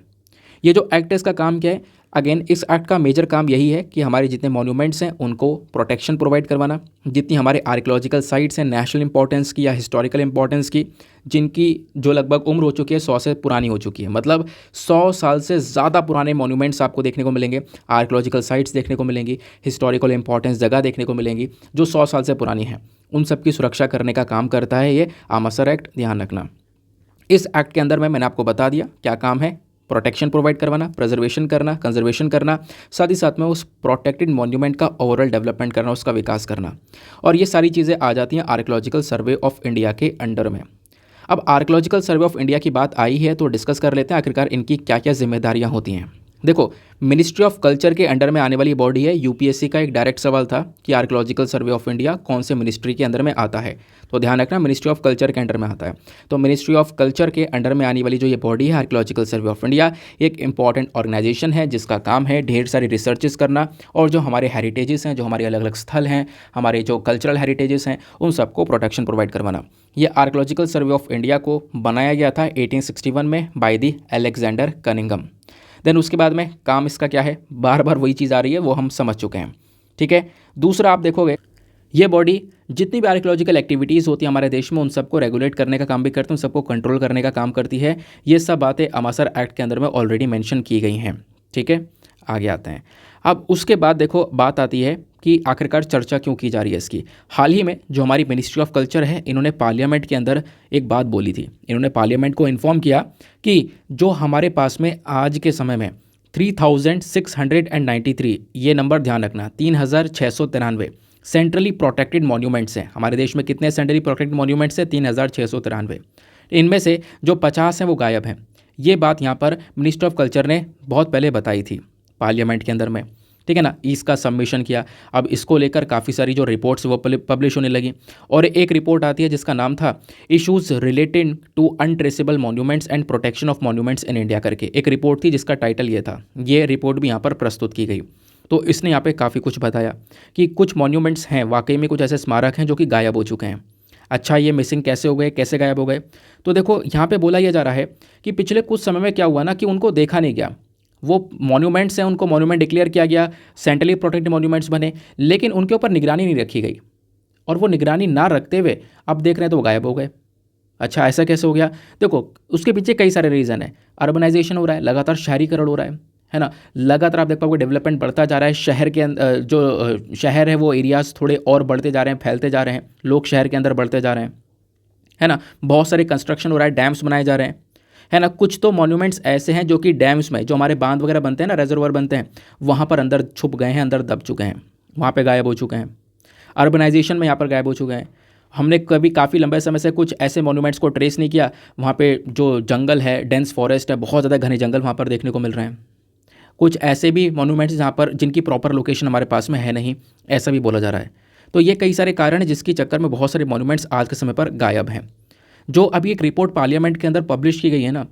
ये जो एक्ट है इसका काम क्या है? अगेन इस एक्ट का मेजर काम यही है कि हमारे जितने मॉन्यूमेंट्स हैं उनको प्रोटेक्शन प्रोवाइड करवाना, जितनी हमारे आर्कियोलॉजिकल साइट्स हैं नेशनल इंपॉर्टेंस की या हिस्टोरिकल इंपॉर्टेंस की, जिनकी जो लगभग उम्र हो चुकी है 100 से पुरानी हो चुकी है, मतलब 100 साल से ज़्यादा पुराने मॉन्यूमेंट्स आपको देखने को मिलेंगे, आर्कियोलॉजिकल साइट्स देखने को मिलेंगी, हिस्टोरिकल इंपॉर्टेंस जगह देखने को मिलेंगी जो 100 साल से पुरानी हैं। उन सब की सुरक्षा करने का काम करता है ये आमासर एक्ट, ध्यान रखना। इस एक्ट के अंदर में मैंने आपको बता दिया क्या काम है, प्रोटेक्शन प्रोवाइड करवाना, प्रिजर्वेशन करना, कंजर्वेशन करना, साथ ही साथ में उस प्रोटेक्टेड मॉन्यूमेंट का ओवरऑल डेवलपमेंट करना, उसका विकास करना। और ये सारी चीज़ें आ जाती हैं आर्कियोलॉजिकल सर्वे ऑफ इंडिया के अंडर में। अब आर्कियोलॉजिकल सर्वे ऑफ इंडिया की बात आई है तो डिस्कस कर लेते हैं आखिरकार इनकी क्या क्या जिम्मेदारियां होती हैं। देखो, मिनिस्ट्री ऑफ कल्चर के अंडर में आने वाली बॉडी है। यूपीएससी का एक डायरेक्ट सवाल था कि आर्कियोलॉजिकल सर्वे ऑफ इंडिया कौन से मिनिस्ट्री के अंदर में आता है, तो ध्यान रखना मिनिस्ट्री ऑफ कल्चर के अंडर में आता है। तो मिनिस्ट्री ऑफ कल्चर के अंडर में आने वाली जो ये बॉडी है आर्कियोलॉजिकल सर्वे ऑफ इंडिया, एक इंपॉर्टेंट ऑर्गेनाइजेशन है जिसका काम है ढेर सारी रिसर्चेस करना और जो हमारे हेरिटेजेस हैं, जो हमारे अलग अलग स्थल हैं, हमारे जो कल्चरल हेरिटेजेस हैं, उन सबको प्रोटेक्शन प्रोवाइड करवाना। ये आर्कियोलॉजिकल सर्वे ऑफ इंडिया को बनाया गया था 1861 में by the Alexander Cunningham. Then उसके बाद में काम इसका क्या है, बार बार वही चीज़ आ रही है, वो हम समझ चुके हैं। ठीक है, दूसरा आप देखोगे ये बॉडी जितनी भी आर्कियोलॉजिकल एक्टिविटीज़ होती है हमारे देश में उन सबको रेगुलेट करने का काम भी करती है, उन सबको कंट्रोल करने का काम करती है। ये सब बातें आमासर एक्ट के अंदर में ऑलरेडी मेंशन की गई हैं। ठीक है, आगे आते हैं। अब उसके बाद देखो बात आती है कि आखिरकार चर्चा क्यों की जा रही है इसकी। हाल ही में जो हमारी मिनिस्ट्री ऑफ कल्चर है, इन्होंने पार्लियामेंट के अंदर एक बात बोली थी। इन्होंने पार्लियामेंट को इन्फॉर्म किया कि जो हमारे पास में आज के समय में 3693, ये नंबर ध्यान रखना, 3693 सेंट्रली प्रोटेक्टेड मॉन्यूमेंट्स हैं। हमारे देश में कितने सेंट्रली प्रोटेक्टेड मॉन्यूमेंट्स हैं? 3693। इनमें से जो 50 हैं वो गायब हैं। ये बात यहाँ पर मिनिस्टर ऑफ कल्चर ने बहुत पहले बताई थी पार्लियामेंट के अंदर में, ठीक है ना। इसका सबमिशन किया। अब इसको लेकर काफ़ी सारी जो रिपोर्ट्स वो पब्लिश होने लगी, और एक रिपोर्ट आती है जिसका नाम था issues related to untraceable monuments and protection of monuments in India करके एक रिपोर्ट थी जिसका टाइटल ये था। ये रिपोर्ट भी यहाँ पर प्रस्तुत की गई। तो इसने यहाँ पे काफ़ी कुछ बताया कि कुछ मॉन्यूमेंट्स हैं, वाकई में कुछ ऐसे स्मारक हैं जो कि गायब हो चुके हैं। अच्छा, ये मिसिंग कैसे हो गए, कैसे गायब हो गए? तो देखो यहाँ पे बोला यह जा रहा है कि पिछले कुछ समय में क्या हुआ ना कि उनको देखा नहीं गया। वो मॉन्यूमेंट्स हैं, उनको मॉन्यूमेंट डिक्लेयर किया गया, सेंट्रली प्रोटेक्टेड मॉन्यूमेंट्स बने, लेकिन उनके ऊपर निगरानी नहीं रखी गई, और वो निगरानी ना रखते हुए अब देख रहे हैं तो वो गायब हो गए। अच्छा, ऐसा कैसे हो गया? देखो उसके पीछे कई सारे रीज़न है। अर्बनाइजेशन हो रहा है, लगातार शहरीकरण हो रहा है ना। लगातार आप देख पाओगे डेवलपमेंट बढ़ता जा रहा है। शहर के जो शहर है वो एरियाज़ थोड़े और बढ़ते जा रहे हैं, फैलते जा रहे हैं, लोग शहर के अंदर बढ़ते जा रहे हैं, है ना। बहुत सारे कंस्ट्रक्शन हो रहा है, डैम्स बनाए जा रहे हैं, है ना। कुछ तो मॉन्यूमेंट्स ऐसे हैं जो कि डैम्स में, जो हमारे बांध वगैरह बनते हैं ना, रेजर्वर बनते हैं, वहाँ पर अंदर छुप गए हैं, अंदर दब चुके हैं, वहाँ पे गायब हो चुके हैं। अर्बनाइजेशन में यहाँ पर गायब हो चुके हैं। हमने कभी काफ़ी लंबे समय से कुछ ऐसे मॉन्यूमेंट्स को ट्रेस नहीं किया, वहाँ पे जो जंगल है, डेंस फॉरेस्ट है, बहुत ज़्यादा घने जंगल वहाँ पर देखने को मिल रहे हैं। कुछ ऐसे भी मॉन्यूमेंट्स जहाँ पर जिनकी प्रॉपर लोकेशन हमारे पास में है नहीं, ऐसा भी बोला जा रहा है। तो ये कई सारे कारण हैं जिसके चक्कर में बहुत सारे मॉन्यूमेंट्स आज के समय पर गायब हैं। जो अभी एक रिपोर्ट पार्लियामेंट के अंदर पब्लिश की गई है ना,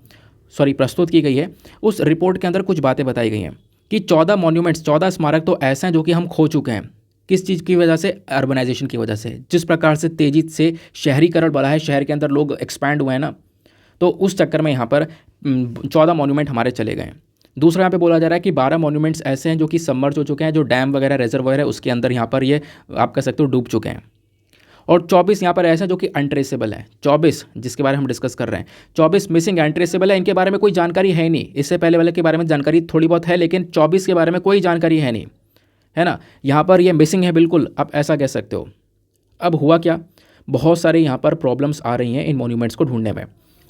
प्रस्तुत की गई है, उस रिपोर्ट के अंदर कुछ बातें बताई गई हैं कि 14 मॉन्यूमेंट्स, 14 स्मारक तो ऐसे हैं जो कि हम खो चुके हैं। किस चीज़ की वजह से? अर्बनाइजेशन की वजह से। जिस प्रकार से तेज़ी से शहरीकरण बढ़ा है, शहर के अंदर लोग एक्सपैंड हुए हैं ना, तो उस चक्कर में यहाँ पर 14 मॉन्यूमेंट हमारे चले गए। दूसरा यहाँ पे बोला जा रहा है कि 12 मॉन्यूमेंट्स ऐसे हैं जो कि सबमर्ज हो चुके हैं, जो डैम वगैरह, रेजर्वायर है, उसके अंदर यहाँ पर ये आप कह सकते हो डूब चुके हैं। और 24 यहाँ पर ऐसे हैं जो कि अनट्रेसेबल है। 24 जिसके बारे में हम डिस्कस कर रहे हैं, 24 मिसिंग अनट्रेसेबल है। इनके बारे में कोई जानकारी है नहीं। इससे पहले वाले के बारे में जानकारी थोड़ी बहुत है, लेकिन 24 के बारे में कोई जानकारी है नहीं, है ना। यहाँ पर ये मिसिंग है बिल्कुल, आप ऐसा कह सकते हो। अब हुआ क्या, बहुत सारे यहाँ पर प्रॉब्लम्स आ रही हैं इन मॉन्यूमेंट्स को ढूंढने में।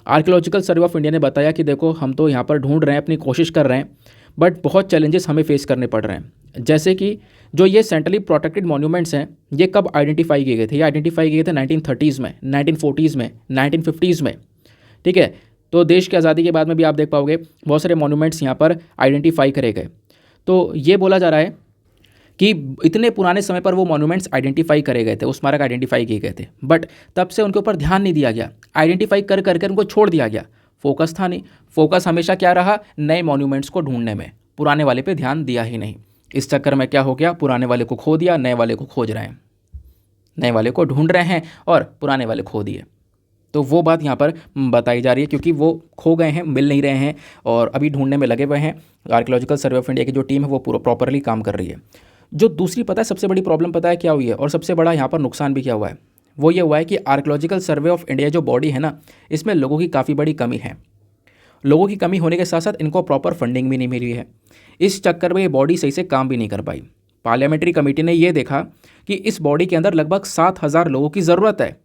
आर्कियोलॉजिकल सर्वे ऑफ इंडिया ने बताया कि देखो हम तो यहाँ पर ढूंढ रहे हैं, अपनी कोशिश कर रहे हैं, बट बहुत चैलेंजेस हमें फेस करने पड़ रहे हैं। जैसे कि जो ये सेंट्रली प्रोटेक्टेड मॉन्यूमेंट्स हैं, ये कब आइडेंटिफाई किए गए थे? ये आइडेंटिफाई किए थे 1930s में, 1940s में, 1950s में, ठीक है। तो देश की आज़ादी के बाद में भी आप देख पाओगे बहुत सारे मॉन्यूमेंट्स यहाँ पर आइडेंटिफाई करे गए। तो ये बोला जा रहा है कि इतने पुराने समय पर वो मॉन्यूमेंट्स आइडेंटिफाई करे गए थे, उस स्मारक आइडेंटिफाई किए गए थे, बट तब से उनके ऊपर ध्यान नहीं दिया गया। आइडेंटिफाई कर करके उनको छोड़ दिया गया, फोकस था नहीं। फोकस हमेशा क्या रहा? नए मॉन्यूमेंट्स को ढूंढने में, पुराने वाले पे ध्यान दिया ही नहीं। इस चक्कर में क्या हो गया, पुराने वाले को खो दिया, नए वाले को खोज रहे हैं, नए वाले को ढूंढ रहे हैं और पुराने वाले खो दिए। तो वो बात यहाँ पर बताई जा रही है, क्योंकि वो खो गए हैं, मिल नहीं रहे हैं और अभी ढूंढने में लगे हुए हैं। आर्कियोलॉजिकल सर्वे ऑफ इंडिया की जो टीम है वो पूरा प्रॉपरली काम कर रही है। जो दूसरी पता है सबसे बड़ी प्रॉब्लम पता है क्या हुई है, और सबसे बड़ा यहाँ पर नुकसान भी क्या हुआ है, वो ये हुआ है कि आर्कियोलॉजिकल सर्वे ऑफ इंडिया जो बॉडी है ना, इसमें लोगों की काफ़ी बड़ी कमी है। लोगों की कमी होने के साथ साथ इनको प्रॉपर फंडिंग भी नहीं मिली है। इस चक्कर में ये बॉडी सही से काम भी नहीं कर पाई। पार्लियामेंट्री कमेटी ने ये देखा कि इस बॉडी के अंदर लगभग 7,000 लोगों की ज़रूरत है,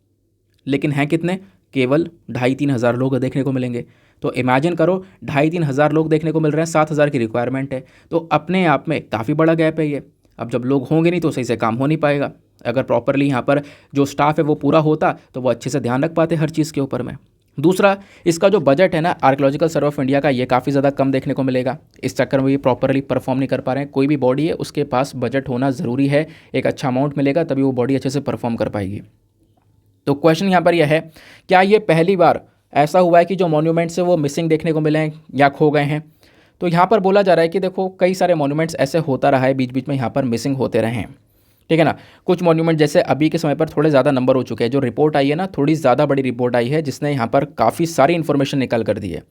लेकिन हैं कितने? केवल 2,500-3 हज़ार लोग देखने को मिलेंगे। तो इमेजिन करो 2,500-3 हज़ार लोग देखने को मिल रहे हैं, 7,000 की रिक्वायरमेंट है, तो अपने आप में काफ़ी बड़ा गैप है ये। अब जब लोग होंगे नहीं तो सही से काम हो नहीं पाएगा। अगर प्रॉपरली यहाँ पर जो स्टाफ है वो पूरा होता तो वो अच्छे से ध्यान रख पाते हर चीज़ के ऊपर में। दूसरा, इसका जो बजट है ना आर्कियोलॉजिकल सर्वे ऑफ इंडिया का, ये काफ़ी ज़्यादा कम देखने को मिलेगा। इस चक्कर में ये प्रॉपरली परफॉर्म नहीं कर पा रहे हैं। कोई भी बॉडी है उसके पास बजट होना ज़रूरी है, एक अच्छा अमाउंट मिलेगा तभी वो बॉडी अच्छे से परफॉर्म कर पाएगी। तो क्वेश्चन यहाँ पर यह है, क्या ये पहली बार ऐसा हुआ है कि जो मॉन्यूमेंट्स है वो मिसिंग देखने को मिले हैं या खो गए हैं? तो यहाँ पर बोला जा रहा है कि देखो कई सारे मॉन्यूमेंट्स ऐसे होता रहा है, बीच बीच में यहाँ पर मिसिंग होते रहे हैं, ठीक है ना। कुछ मॉन्यूमेंट जैसे अभी के समय पर थोड़े ज़्यादा नंबर हो चुके हैं। जो रिपोर्ट आई है ना, थोड़ी ज़्यादा बड़ी रिपोर्ट आई है जिसने यहाँ पर काफ़ी सारी इन्फॉर्मेशन निकल कर दी है।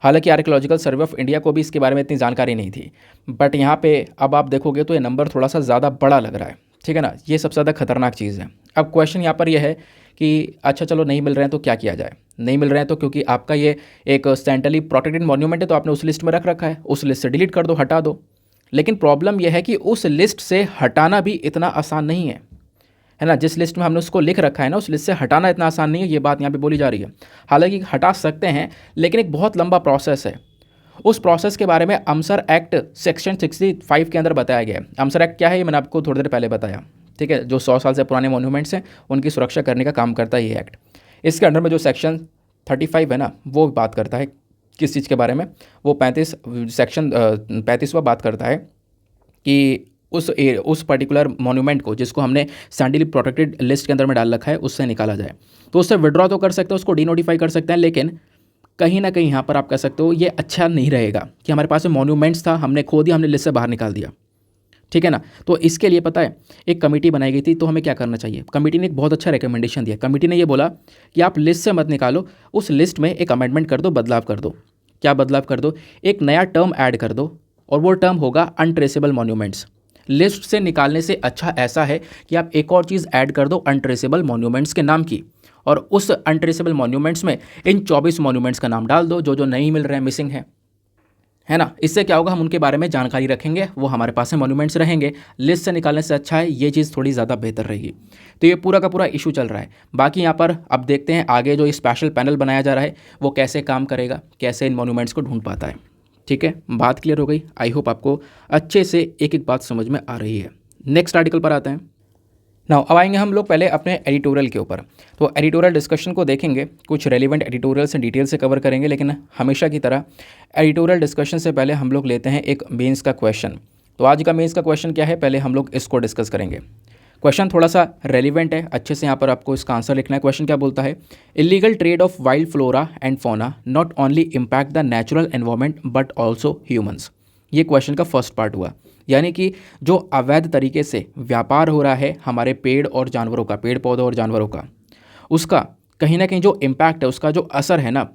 हालांकि आर्कियोलॉजिकल सर्वे ऑफ इंडिया को भी इसके बारे में इतनी जानकारी नहीं थी, बट यहाँ पे अब आप देखोगे तो ये नंबर थोड़ा सा ज़्यादा बड़ा लग रहा है, ठीक है ना। ये सबसे ज़्यादा खतरनाक चीज़ है। अब क्वेश्चन यहाँ पर यह है कि अच्छा चलो नहीं मिल रहे हैं तो क्या किया जाए? नहीं मिल रहे हैं तो क्योंकि आपका ये एक सेंट्रली प्रोटेक्टेड मॉन्यूमेंट है तो आपने उस लिस्ट में रख रखा है, उस लिस्ट से डिलीट कर दो, हटा दो। लेकिन प्रॉब्लम यह है कि उस लिस्ट से हटाना भी इतना आसान नहीं है ना। जिस लिस्ट में हमने उसको लिख रखा है ना, उस लिस्ट से हटाना इतना आसान नहीं है, ये बात यहाँ पे बोली जा रही है। हालांकि हटा सकते हैं, लेकिन एक बहुत लंबा प्रोसेस है। उस प्रोसेस के बारे में अमसर एक्ट सेक्शन 65 के अंदर बताया गया है। अमसर एक्ट क्या है, ये मैंने आपको थोड़ी देर पहले बताया, ठीक है। जो 100 साल से पुराने मॉन्यूमेंट्स हैं उनकी सुरक्षा करने का काम करता है ये एक्ट। इसके अंडर में जो सेक्शन 35 है ना, वो बात करता है किस चीज़ के बारे में, वो 35वां बात करता है कि उस पर्टिकुलर मॉन्यूमेंट को, जिसको हमने सैंडी लिप प्रोटेक्टेड लिस्ट के अंदर में डाल रखा है, उससे निकाला जाए। तो उससे विड्रॉ तो कर सकते हैं, उसको डीनोटिफाई कर सकते हैं, लेकिन कहीं ना कहीं यहाँ पर आप कह सकते हो ये अच्छा नहीं रहेगा कि हमारे पास में मॉन्यूमेंट्स था, हमने खो दिया, हमने लिस्ट से बाहर निकाल दिया, ठीक है ना। तो इसके लिए पता है एक कमेटी बनाई गई थी। तो हमें क्या करना चाहिए, कमेटी ने एक बहुत अच्छा रिकमेंडेशन दिया। कमेटी ने ये बोला कि आप लिस्ट से मत निकालो, उस लिस्ट में एक अमेंडमेंट कर दो, बदलाव कर दो। क्या बदलाव कर दो, एक नया टर्म ऐड कर दो, और वो टर्म होगा अनट्रेसेबल मॉन्यूमेंट्स। लिस्ट से निकालने से अच्छा ऐसा है कि आप एक और चीज़ ऐड कर दो अनट्रेसेबल मॉन्यूमेंट्स के नाम की, और उस अनट्रेसेबल मॉन्यूमेंट्स में इन 24 मॉन्यूमेंट्स का नाम डाल दो जो जो नहीं मिल रहे हैं, मिसिंग है ना। इससे क्या होगा, हम उनके बारे में जानकारी रखेंगे, वो हमारे पास में मॉन्यूमेंट्स रहेंगे। लिस्ट से निकालने से अच्छा है, ये चीज़ थोड़ी ज़्यादा बेहतर रहेगी। तो ये पूरा का पूरा इशू चल रहा है। बाकी यहाँ पर अब देखते हैं आगे जो स्पेशल पैनल बनाया जा रहा है वो कैसे काम करेगा, कैसे इन मॉन्यूमेंट्स को ढूंढ पाता है, ठीक है। बात क्लियर हो गई। आई होप आपको अच्छे से एक एक बात समझ में आ रही है। नेक्स्ट आर्टिकल पर आते हैं। नाउ अब आएंगे हम लोग पहले अपने एडिटोरियल के ऊपर। तो एडिटोरियल डिस्कशन को देखेंगे, कुछ रेलिवेंट एडिटोरियल से डिटेल से कवर करेंगे, लेकिन हमेशा की तरह एडिटोरियल डिस्कशन से पहले हम लोग लेते हैं एक मेंस का क्वेश्चन। तो आज का मेंस का क्वेश्चन क्या है, पहले हम लोग इसको डिस्कस करेंगे। क्वेश्चन थोड़ा सा रेलिवेंट है, अच्छे से यहाँ पर आपको इसका आंसर लिखना है। क्वेश्चन क्या बोलता है, illegal trade off wild flora and fauna not only impact the natural environment but also humans. ये क्वेश्चन का फर्स्ट पार्ट हुआ, यानी कि जो अवैध तरीके से व्यापार हो रहा है हमारे पेड़ और जानवरों का, पेड़ पौधों और जानवरों का, उसका कहीं ना कहीं जो इम्पैक्ट है, उसका जो असर है ना,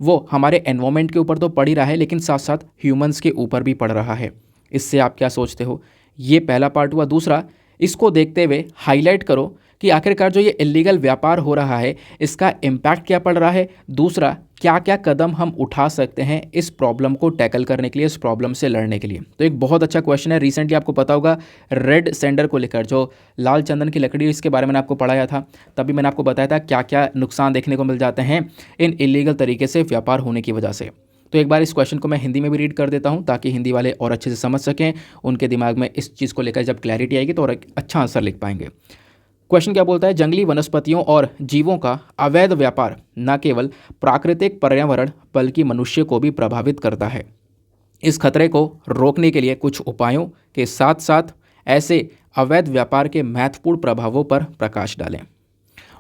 वो हमारे एनवायरनमेंट के ऊपर तो पड़ ही रहा है, लेकिन साथ साथ ह्यूमंस के ऊपर भी पड़ रहा है। इससे आप क्या सोचते हो, ये पहला पार्ट हुआ। दूसरा, इसको देखते हुए हाईलाइट करो कि आखिरकार जो ये इलीगल व्यापार हो रहा है इसका इम्पैक्ट क्या पड़ रहा है। दूसरा, क्या क्या कदम हम उठा सकते हैं इस प्रॉब्लम को टैकल करने के लिए, इस प्रॉब्लम से लड़ने के लिए। तो एक बहुत अच्छा क्वेश्चन है। रिसेंटली आपको पता होगा रेड सेंडर को लेकर, जो लाल चंदन की लकड़ी, इसके बारे में मैंने आपको पढ़ाया था। तभी मैंने आपको बताया था क्या क्या नुकसान देखने को मिल जाते हैं इन इलीगल तरीके से व्यापार होने की वजह से। तो एक बार इस क्वेश्चन को मैं हिंदी में भी रीड कर देता हूं, ताकि हिंदी वाले और अच्छे से समझ सकें, उनके दिमाग में इस चीज़ को लेकर जब क्लैरिटी आएगी तो और एक अच्छा आंसर लिख पाएंगे। क्वेश्चन क्या बोलता है, जंगली वनस्पतियों और जीवों का अवैध व्यापार न केवल प्राकृतिक पर्यावरण बल्कि मनुष्य को भी प्रभावित करता है। इस खतरे को रोकने के लिए कुछ उपायों के साथ साथ ऐसे अवैध व्यापार के महत्वपूर्ण प्रभावों पर प्रकाश डालें।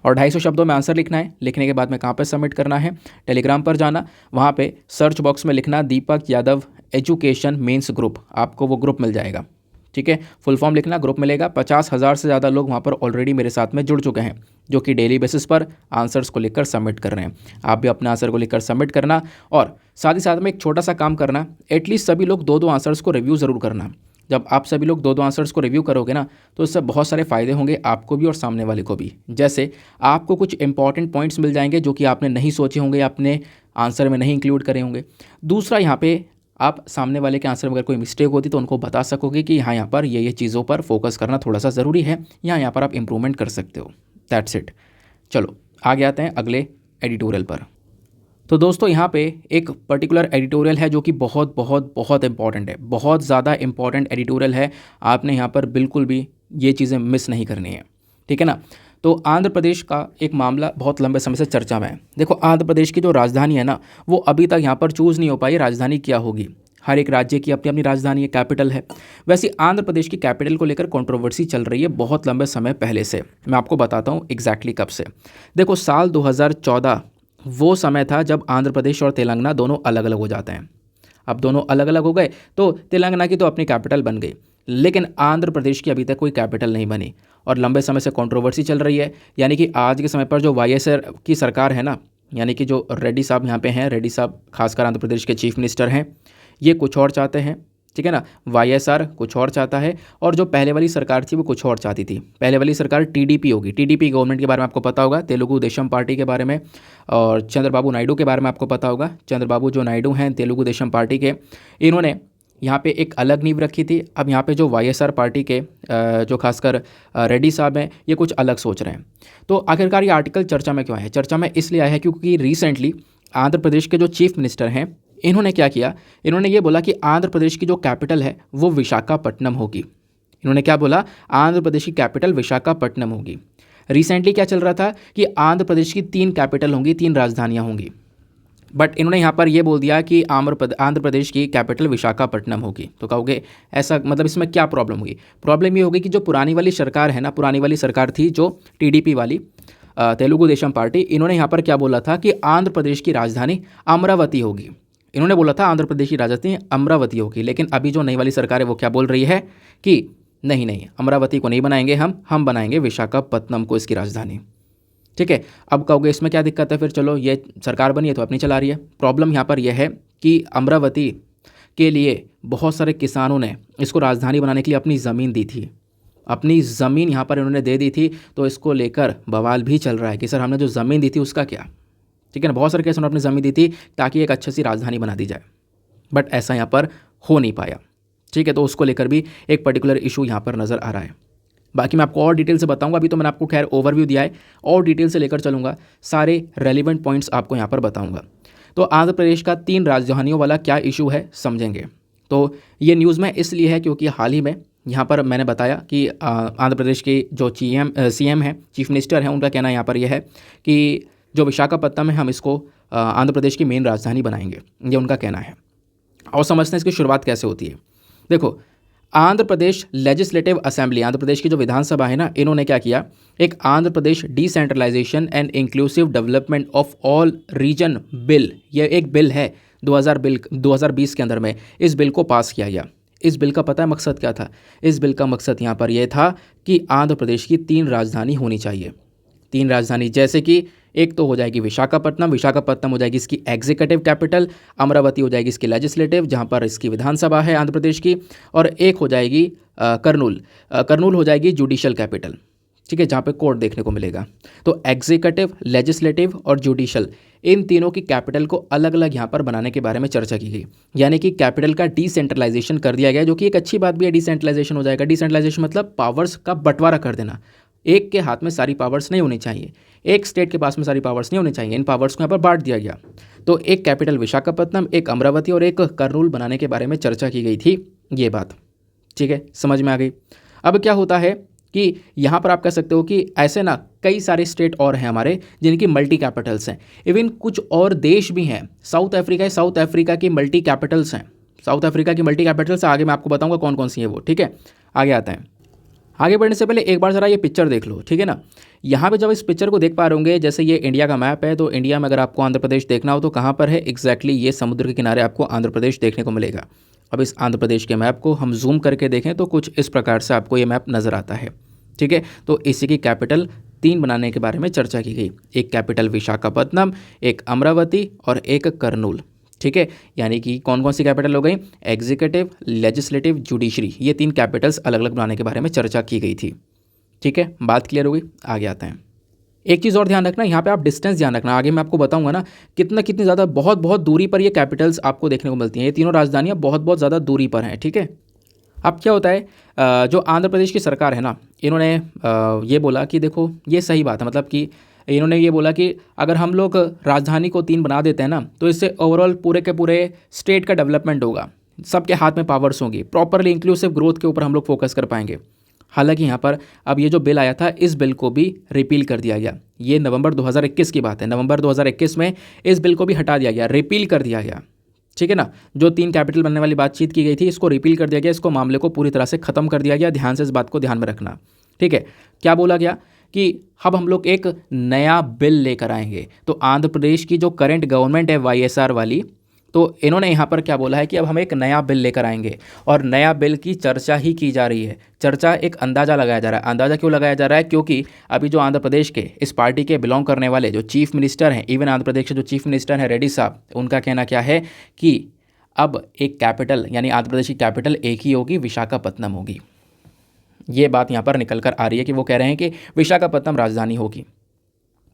और 250 शब्दों में आंसर लिखना है। लिखने के बाद में कहाँ पर सबमिट करना है, टेलीग्राम पर जाना, वहाँ पे सर्च बॉक्स में लिखना दीपक यादव एजुकेशन मेंस ग्रुप, आपको वो ग्रुप मिल जाएगा, ठीक है। फुल फॉर्म लिखना, ग्रुप मिलेगा। 50,000 से ज़्यादा लोग वहाँ पर ऑलरेडी मेरे साथ में जुड़ चुके हैं, जो कि डेली बेसिस पर आंसर्स को लिखकर सबमिट कर रहे हैं। आप भी अपने आंसर को लिखकर सबमिट करना, और साथ ही साथ में एक छोटा सा काम करना, एटलीस्ट सभी लोग 2-2 आंसर्स को रिव्यू ज़रूर करना। जब आप सभी लोग 2-2 आंसर्स को रिव्यू करोगे ना, तो इससे बहुत सारे फ़ायदे होंगे आपको भी और सामने वाले को भी। जैसे आपको कुछ इंपॉर्टेंट पॉइंट्स मिल जाएंगे जो कि आपने नहीं सोचे होंगे, आपने आंसर में नहीं इंक्लूड करे होंगे। दूसरा, यहाँ पे आप सामने वाले के आंसर में अगर कोई मिस्टेक होती तो उनको बता सकोगे कि हाँ, यहाँ पर ये चीज़ों पर फोकस करना थोड़ा सा ज़रूरी है, यहाँ पर आप इंप्रूवमेंट कर सकते हो। That's it. चलो आगे आते हैं अगले एडिटोरियल पर। तो दोस्तों, यहाँ पे एक पर्टिकुलर एडिटोरियल है जो कि बहुत बहुत बहुत इंपॉर्टेंट है, बहुत ज़्यादा इंपॉर्टेंट एडिटोरियल है। आपने यहाँ पर बिल्कुल भी ये चीज़ें मिस नहीं करनी है, ठीक है ना। तो आंध्र प्रदेश का एक मामला बहुत लंबे समय से चर्चा में है। देखो, आंध्र प्रदेश की जो राजधानी है ना, वो अभी तक यहाँ पर चूज़ नहीं हो पाई, राजधानी क्या होगी। हर एक राज्य की अपनी अपनी राजधानी है, कैपिटल है। वैसे आंध्र प्रदेश की कैपिटल को लेकर कंट्रोवर्सी चल रही है बहुत लंबे समय पहले से। मैं आपको बताता हूँ एग्जैक्टली कब से। देखो, साल 2014 वो समय था जब आंध्र प्रदेश और तेलंगाना दोनों अलग अलग हो जाते हैं। अब दोनों अलग अलग हो गए तो तेलंगाना की तो अपनी कैपिटल बन गई, लेकिन आंध्र प्रदेश की अभी तक कोई कैपिटल नहीं बनी, और लंबे समय से कंट्रोवर्सी चल रही है। यानी कि आज के समय पर जो वाईएसआर की सरकार है ना, यानी कि जो रेड्डी साहब यहाँ पे हैं, रेड्डी साहब खासकर आंध्र प्रदेश के चीफ मिनिस्टर हैं, ये कुछ और चाहते हैं, ठीक है ना। वाईएसआर कुछ और चाहता है, और जो पहले वाली सरकार थी वो कुछ और चाहती थी। पहले वाली सरकार टीडीपी होगी, टीडीपी गवर्नमेंट के बारे में आपको पता होगा, तेलुगु देशम पार्टी के बारे में, और चंद्रबाबू नायडू के बारे में आपको पता होगा। चंद्रबाबू जो नायडू हैं तेलुगु देशम पार्टी के, इन्होंने यहाँ पे एक अलग नींव रखी थी। अब यहाँ पे जो वाईएसआर पार्टी के जो खासकर रेड्डी साहब हैं, ये कुछ अलग सोच रहे हैं। तो आखिरकार ये आर्टिकल चर्चा में क्यों आया है? चर्चा में इसलिए आया है क्योंकि रिसेंटली आंध्र प्रदेश के जो चीफ मिनिस्टर हैं, इन्होंने क्या किया, इन्होंने ये बोला कि आंध्र प्रदेश की जो कैपिटल है वो विशाखापट्टनम होगी। इन्होंने क्या बोला? आंध्र प्रदेश की कैपिटल विशाखापट्टनम होगी। रिसेंटली क्या चल रहा था कि आंध्र प्रदेश की 3 कैपिटल होंगी, 3 राजधानियाँ होंगी, बट इन्होंने यहाँ पर ये बोल दिया कि आंध्र प्रदेश की कैपिटल विशाखापट्टनम होगी। तो कहोगे ऐसा मतलब इसमें क्या प्रॉब्लम होगी? प्रॉब्लम ये होगी कि जो पुरानी वाली सरकार है ना, पुरानी वाली सरकार थी जो टीडीपी वाली, तेलुगु देशम पार्टी, इन्होंने यहाँ पर क्या बोला था कि आंध्र प्रदेश की राजधानी अमरावती होगी। इन्होंने बोला था आंध्र प्रदेश की राजधानी अमरावती होगी, लेकिन अभी जो नई वाली सरकार है वो क्या बोल रही है कि नहीं नहीं, अमरावती को नहीं बनाएंगे हम बनाएंगे विशाखापट्टनम को इसकी राजधानी। ठीक है, अब कहोगे इसमें क्या दिक्कत है? फिर चलो, ये सरकार बनी है तो अपनी चला रही है। प्रॉब्लम यहाँ पर यह है कि अमरावती के लिए बहुत सारे किसानों ने इसको राजधानी बनाने के लिए अपनी ज़मीन दी थी, अपनी ज़मीन यहाँ पर इन्होंने दे दी थी। तो इसको लेकर बवाल भी चल रहा है कि सर हमने जो ज़मीन दी थी उसका क्या? ठीक है ना, बहुत सारे किसानों ने अपनी ज़मीन दी थी ताकि एक अच्छी सी राजधानी बना दी जाए, बट ऐसा यहाँ पर हो नहीं पाया। ठीक है, तो उसको लेकर भी एक पर्टिकुलर इशू यहाँ पर नज़र आ रहा है। बाकी मैं आपको और डिटेल से बताऊंगा, अभी तो मैंने आपको खैर ओवरव्यू दिया है, और डिटेल से लेकर चलूंगा, सारे रेलिवेंट पॉइंट्स आपको यहाँ पर बताऊंगा। तो आंध्र प्रदेश का 3 राजधानियों वाला क्या इशू है समझेंगे। तो ये न्यूज़ में इसलिए है क्योंकि हाल ही में यहाँ पर मैंने बताया कि आंध्र प्रदेश के जो सीएम हैं, चीफ मिनिस्टर हैं, उनका कहना यहाँ पर यह है कि जो विशाखापट्टनम है हम इसको आंध्र प्रदेश की मेन राजधानी बनाएंगे, ये उनका कहना है। और समझते हैं इसकी शुरुआत कैसे होती है। देखो, आंध्र प्रदेश लेजिस्लेटिव असेंबली, आंध्र प्रदेश की जो विधानसभा है ना, इन्होंने क्या किया, एक Andhra Pradesh decentralisation and inclusive development of all region bill, ये एक बिल है 2020 के अंदर में इस बिल को पास किया गया। इस बिल का पता है मकसद क्या था? इस बिल का मकसद यहाँ पर यह था कि आंध्र प्रदेश की 3 राजधानी होनी चाहिए। 3 राजधानी, जैसे कि एक तो हो जाएगी विशाखापट्टनम, विशाखापट्टनम हो जाएगी इसकी एग्जीक्यूटिव कैपिटल, अमरावती हो जाएगी इसकी लेजिस्लेटिव जहाँ पर इसकी विधानसभा है आंध्र प्रदेश की, और एक हो जाएगी कर्नूल हो जाएगी जुडिशल कैपिटल। ठीक है, जहाँ पे कोर्ट देखने को मिलेगा। तो एग्जीक्यूटिव, लेजिस्लेटिव और जुडिशल, इन तीनों की कैपिटल को अलग अलग यहाँ पर बनाने के बारे में चर्चा की गई। यानी कि कैपिटल का डिसेंट्रलाइजेशन कर दिया गया, जो कि एक अच्छी बात भी है। डिसेंट्रलाइजेशन हो जाएगा, डिसेंट्रलाइजेशन मतलब पावर्स का बंटवारा कर देना। एक के हाथ में सारी पावर्स नहीं होनी चाहिए, एक स्टेट के पास में सारी पावर्स नहीं होनी चाहिए, इन पावर्स को यहाँ पर बांट दिया गया। तो एक कैपिटल विशाखापट्टनम, एक अमरावती और एक कर्नूल बनाने के बारे में चर्चा की गई थी, ये बात। ठीक है, समझ में आ गई। अब क्या होता है कि यहाँ पर आप कह सकते हो कि ऐसे ना कई सारे स्टेट और हैं हमारे जिनकी मल्टी कैपिटल्स हैं। इवन कुछ और देश भी हैं, साउथ अफ्रीका है, साउथ अफ्रीका की मल्टी कैपिटल्स हैं, साउथ अफ्रीका की मल्टी कैपिटल्स आगे मैं आपको बताऊंगा कौन कौन सी है वो। ठीक है, आगे आते हैं। आगे बढ़ने से पहले एक बार ज़रा ये पिक्चर देख लो, ठीक है ना। यहाँ पे जब इस पिक्चर को देख पा रहे होंगे, जैसे ये इंडिया का मैप है, तो इंडिया में अगर आपको आंध्र प्रदेश देखना हो तो कहाँ पर है एग्जैक्टली, ये समुद्र के किनारे आपको आंध्र प्रदेश देखने को मिलेगा। अब इस आंध्र प्रदेश के मैप को हम जूम करके देखें तो कुछ इस प्रकार से आपको ये मैप नज़र आता है। ठीक है, तो इसी की कैपिटल 3 बनाने के बारे में चर्चा की गई। एक कैपिटल विशाखापट्टनम, एक अमरावती और एक कर्नूल। ठीक है, यानी कि कौन कौन सी कैपिटल हो गई? एग्जीक्यूटिव, लेजिस्लेटिव, जुडिशरी, ये 3 कैपिटल्स अलग अलग बनाने के बारे में चर्चा की गई थी। ठीक है, बात क्लियर हो गई। आगे आते हैं। एक चीज़ और ध्यान रखना, यहाँ पे आप डिस्टेंस ध्यान रखना, आगे मैं आपको बताऊंगा ना कितनी ज़्यादा बहुत बहुत दूरी पर ये कैपिटल्स आपको देखने को मिलती हैं। ये तीनों राजधानियाँ बहुत बहुत ज़्यादा दूरी पर हैं। ठीक है, अब क्या होता है, जो आंध्र प्रदेश की सरकार है ना, इन्होंने ये बोला कि देखो ये सही बात है, मतलब कि इन्होंने ये बोला कि अगर हम लोग राजधानी को 3 बना देते हैं ना, तो इससे ओवरऑल पूरे के पूरे स्टेट का डेवलपमेंट होगा, सबके हाथ में पावर्स होंगी, प्रॉपरली इंक्लूसिव ग्रोथ के ऊपर हम लोग फोकस कर पाएंगे। हालांकि यहाँ पर अब ये जो बिल आया था, इस बिल को भी रिपील कर दिया गया। ये नवंबर 2021 की बात है, नवंबर 2021 में इस बिल को भी हटा दिया गया, रिपील कर दिया गया। ठीक है ना, जो 3 कैपिटल बनने वाली बातचीत की गई थी, इसको रिपील कर दिया गया, इसको मामले को पूरी तरह से ख़त्म कर दिया गया। ध्यान से इस बात को ध्यान में रखना। ठीक है, क्या बोला गया कि अब हम लोग एक नया बिल लेकर आएंगे। तो आंध्र प्रदेश की जो करंट गवर्नमेंट है वाईएसआर वाली, तो इन्होंने यहाँ पर क्या बोला है कि अब हम एक नया बिल लेकर आएंगे, और नया बिल की चर्चा ही की जा रही है। चर्चा एक अंदाज़ा लगाया जा रहा है। अंदाज़ा क्यों लगाया जा रहा है? क्योंकि अभी जो आंध्र प्रदेश के इस पार्टी के बिलोंग करने वाले जो चीफ मिनिस्टर हैं, इवन आंध्र प्रदेश के जो चीफ मिनिस्टर हैं रेड्डी साहब, उनका कहना क्या है कि अब एक कैपिटल, यानी आंध्र प्रदेश की कैपिटल एक ही होगी, विशाखापट्टनम होगी। ये बात यहाँ पर निकल कर आ रही है कि वो कह रहे हैं कि विशाखापट्टनम राजधानी होगी।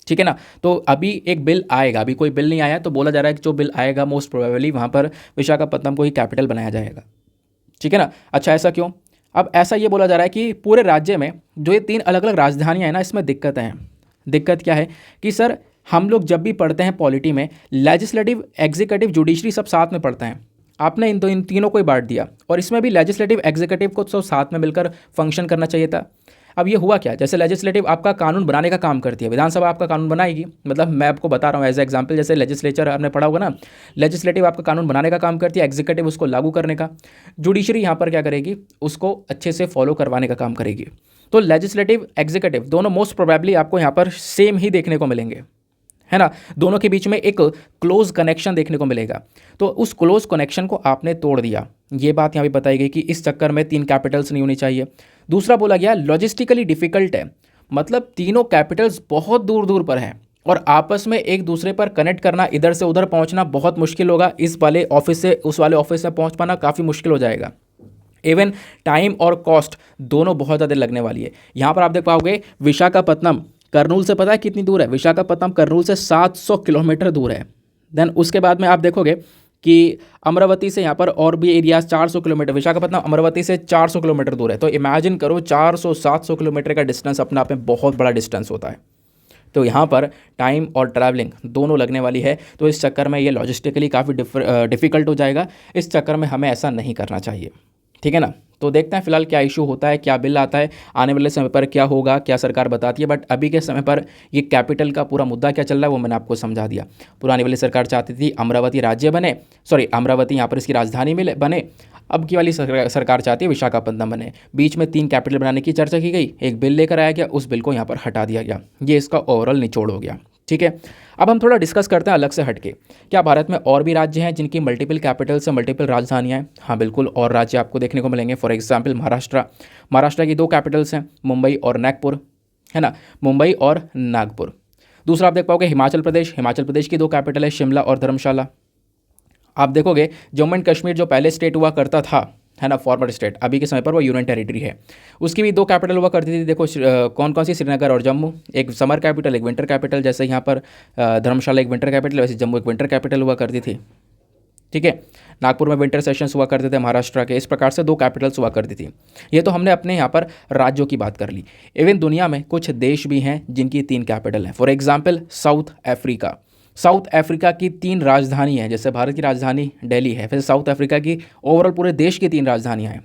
ठीक है ना, तो अभी एक बिल आएगा, अभी कोई बिल नहीं आया, तो बोला जा रहा है कि जो बिल आएगा मोस्ट प्रोबेबली वहाँ पर विशाखापट्टनम को ही कैपिटल बनाया जाएगा। ठीक है ना। अच्छा, ऐसा क्यों? अब ऐसा ये बोला जा रहा है कि पूरे राज्य में जो ये 3 अलग-अलग राजधानियाँ हैं ना, इसमें दिक्कतें हैं। दिक्कत क्या है कि सर हम लोग जब भी पढ़ते हैं पॉलिटी में लेजिस्लेटिव, एग्जीक्यूटिव, जुडिशरी सब साथ में पढ़ते हैं। आपने इन तीनों को ही बाँट दिया और इसमें भी लेजिस्लेटिव, एग्जीक्यूटिव को तो साथ में मिलकर फंक्शन करना चाहिए था। अब ये हुआ क्या, जैसे लेजिस्लेटिव आपका कानून बनाने का काम करती है, विधानसभा आपका कानून बनाएगी, मतलब मैं आपको बता रहा हूँ एज एग्जांपल, जैसे लेजिस्लेचर आपने पढ़ा होगा ना, लेजिस्लेटिव आपका कानून बनाने का काम करती है, एग्जीक्यूटिव उसको लागू करने का, जुडिशरी यहाँ पर क्या करेगी, उसको अच्छे से फॉलो करवाने का काम करेगी। तो लेजिस्लेटिव, एग्जीक्यूटिव दोनों मोस्ट प्रोबेबली आपको यहाँ पर सेम ही देखने को मिलेंगे, है ना। दोनों के बीच में एक क्लोज कनेक्शन देखने को मिलेगा। तो उस क्लोज कनेक्शन को आपने तोड़ दिया, ये बात यहाँ पे बताई गई कि इस चक्कर में 3 कैपिटल्स नहीं होनी चाहिए। दूसरा बोला गया लॉजिस्टिकली डिफिकल्ट है, मतलब तीनों कैपिटल्स बहुत दूर दूर पर हैं और आपस में एक दूसरे पर कनेक्ट करना, इधर से उधर पहुंचना बहुत मुश्किल होगा। इस वाले ऑफिस से उस वाले ऑफिस में पहुंच पाना काफ़ी मुश्किल हो जाएगा। इवन टाइम और कॉस्ट दोनों बहुत ज़्यादा लगने वाली है। यहाँ पर आप देख पाओगे विशाखापत्तनम करनूल से, पता है कितनी दूर है? विशाखापत्तनम करनूल से 700 किलोमीटर दूर है। देन उसके बाद में आप देखोगे कि अमरावती से यहाँ पर और भी एरियाज 400 किलोमीटर, विशाखापत्तनम अमरावती से 400 किलोमीटर दूर है। तो इमेजिन करो 400-700 किलोमीटर का डिस्टेंस अपने आप में बहुत बड़ा डिस्टेंस होता है। तो यहाँ पर टाइम और ट्रैवलिंग दोनों लगने वाली है। तो इस चक्कर में ये लॉजिस्टिकली काफ़ी डिफ़िकल्ट हो जाएगा। इस चक्कर में हमें ऐसा नहीं करना चाहिए, ठीक है ना। तो देखते हैं फिलहाल क्या इशू होता है, क्या बिल आता है, आने वाले समय पर क्या होगा, क्या सरकार बताती है। बट अभी के समय पर ये कैपिटल का पूरा मुद्दा क्या चल रहा है वो मैंने आपको समझा दिया। पुरानी वाली सरकार चाहती थी अमरावती राज्य बने, सॉरी अमरावती यहाँ पर इसकी राजधानी में बने। अब की वाली सरकार चाहती है विशाखापत्तनम बने। बीच में 3 कैपिटल बनाने की चर्चा की गई, एक बिल लेकर आया गया, उस बिल को यहाँ पर हटा दिया गया। ये इसका ओवरऑल निचोड़ हो गया, ठीक है। अब हम थोड़ा डिस्कस करते हैं अलग से हटके, क्या भारत में और भी राज्य हैं जिनकी मल्टीपल कैपिटल्स से मल्टीपल राजधानियां हैं? हाँ बिल्कुल, और राज्य आपको देखने को मिलेंगे। फॉर एग्जांपल महाराष्ट्र की 2 कैपिटल्स हैं, मुंबई और नागपुर, है ना, मुंबई और नागपुर। दूसरा आप देख पाओगे हिमाचल प्रदेश की 2 कैपिटल है, शिमला और धर्मशाला। आप देखोगे जम्मू एंड कश्मीर जो पहले स्टेट हुआ करता था, है ना, फॉर्मर स्टेट, अभी के समय पर वो यूनियन टेरिटरी है, उसकी भी 2 कैपिटल हुआ करती थी। देखो कौन कौन सी, श्रीनगर और जम्मू, एक समर कैपिटल एक विंटर कैपिटल। जैसे यहाँ पर धर्मशाला एक विंटर कैपिटल, वैसे जम्मू एक विंटर कैपिटल हुआ करती थी, ठीक है। नागपुर में विंटर सेशंस हुआ करते थे महाराष्ट्र के। इस प्रकार से 2 कैपिटल्स हुआ करती थी। ये तो हमने अपने यहाँ पर राज्यों की बात कर ली। इवन दुनिया में कुछ देश भी हैं जिनकी 3 कैपिटल हैं। फॉर एग्जाम्पल साउथ अफ्रीका की 3 राजधानी है। जैसे भारत की राजधानी दिल्ली है, फिर साउथ अफ्रीका की ओवरऑल पूरे देश की 3 राजधानियाँ हैं,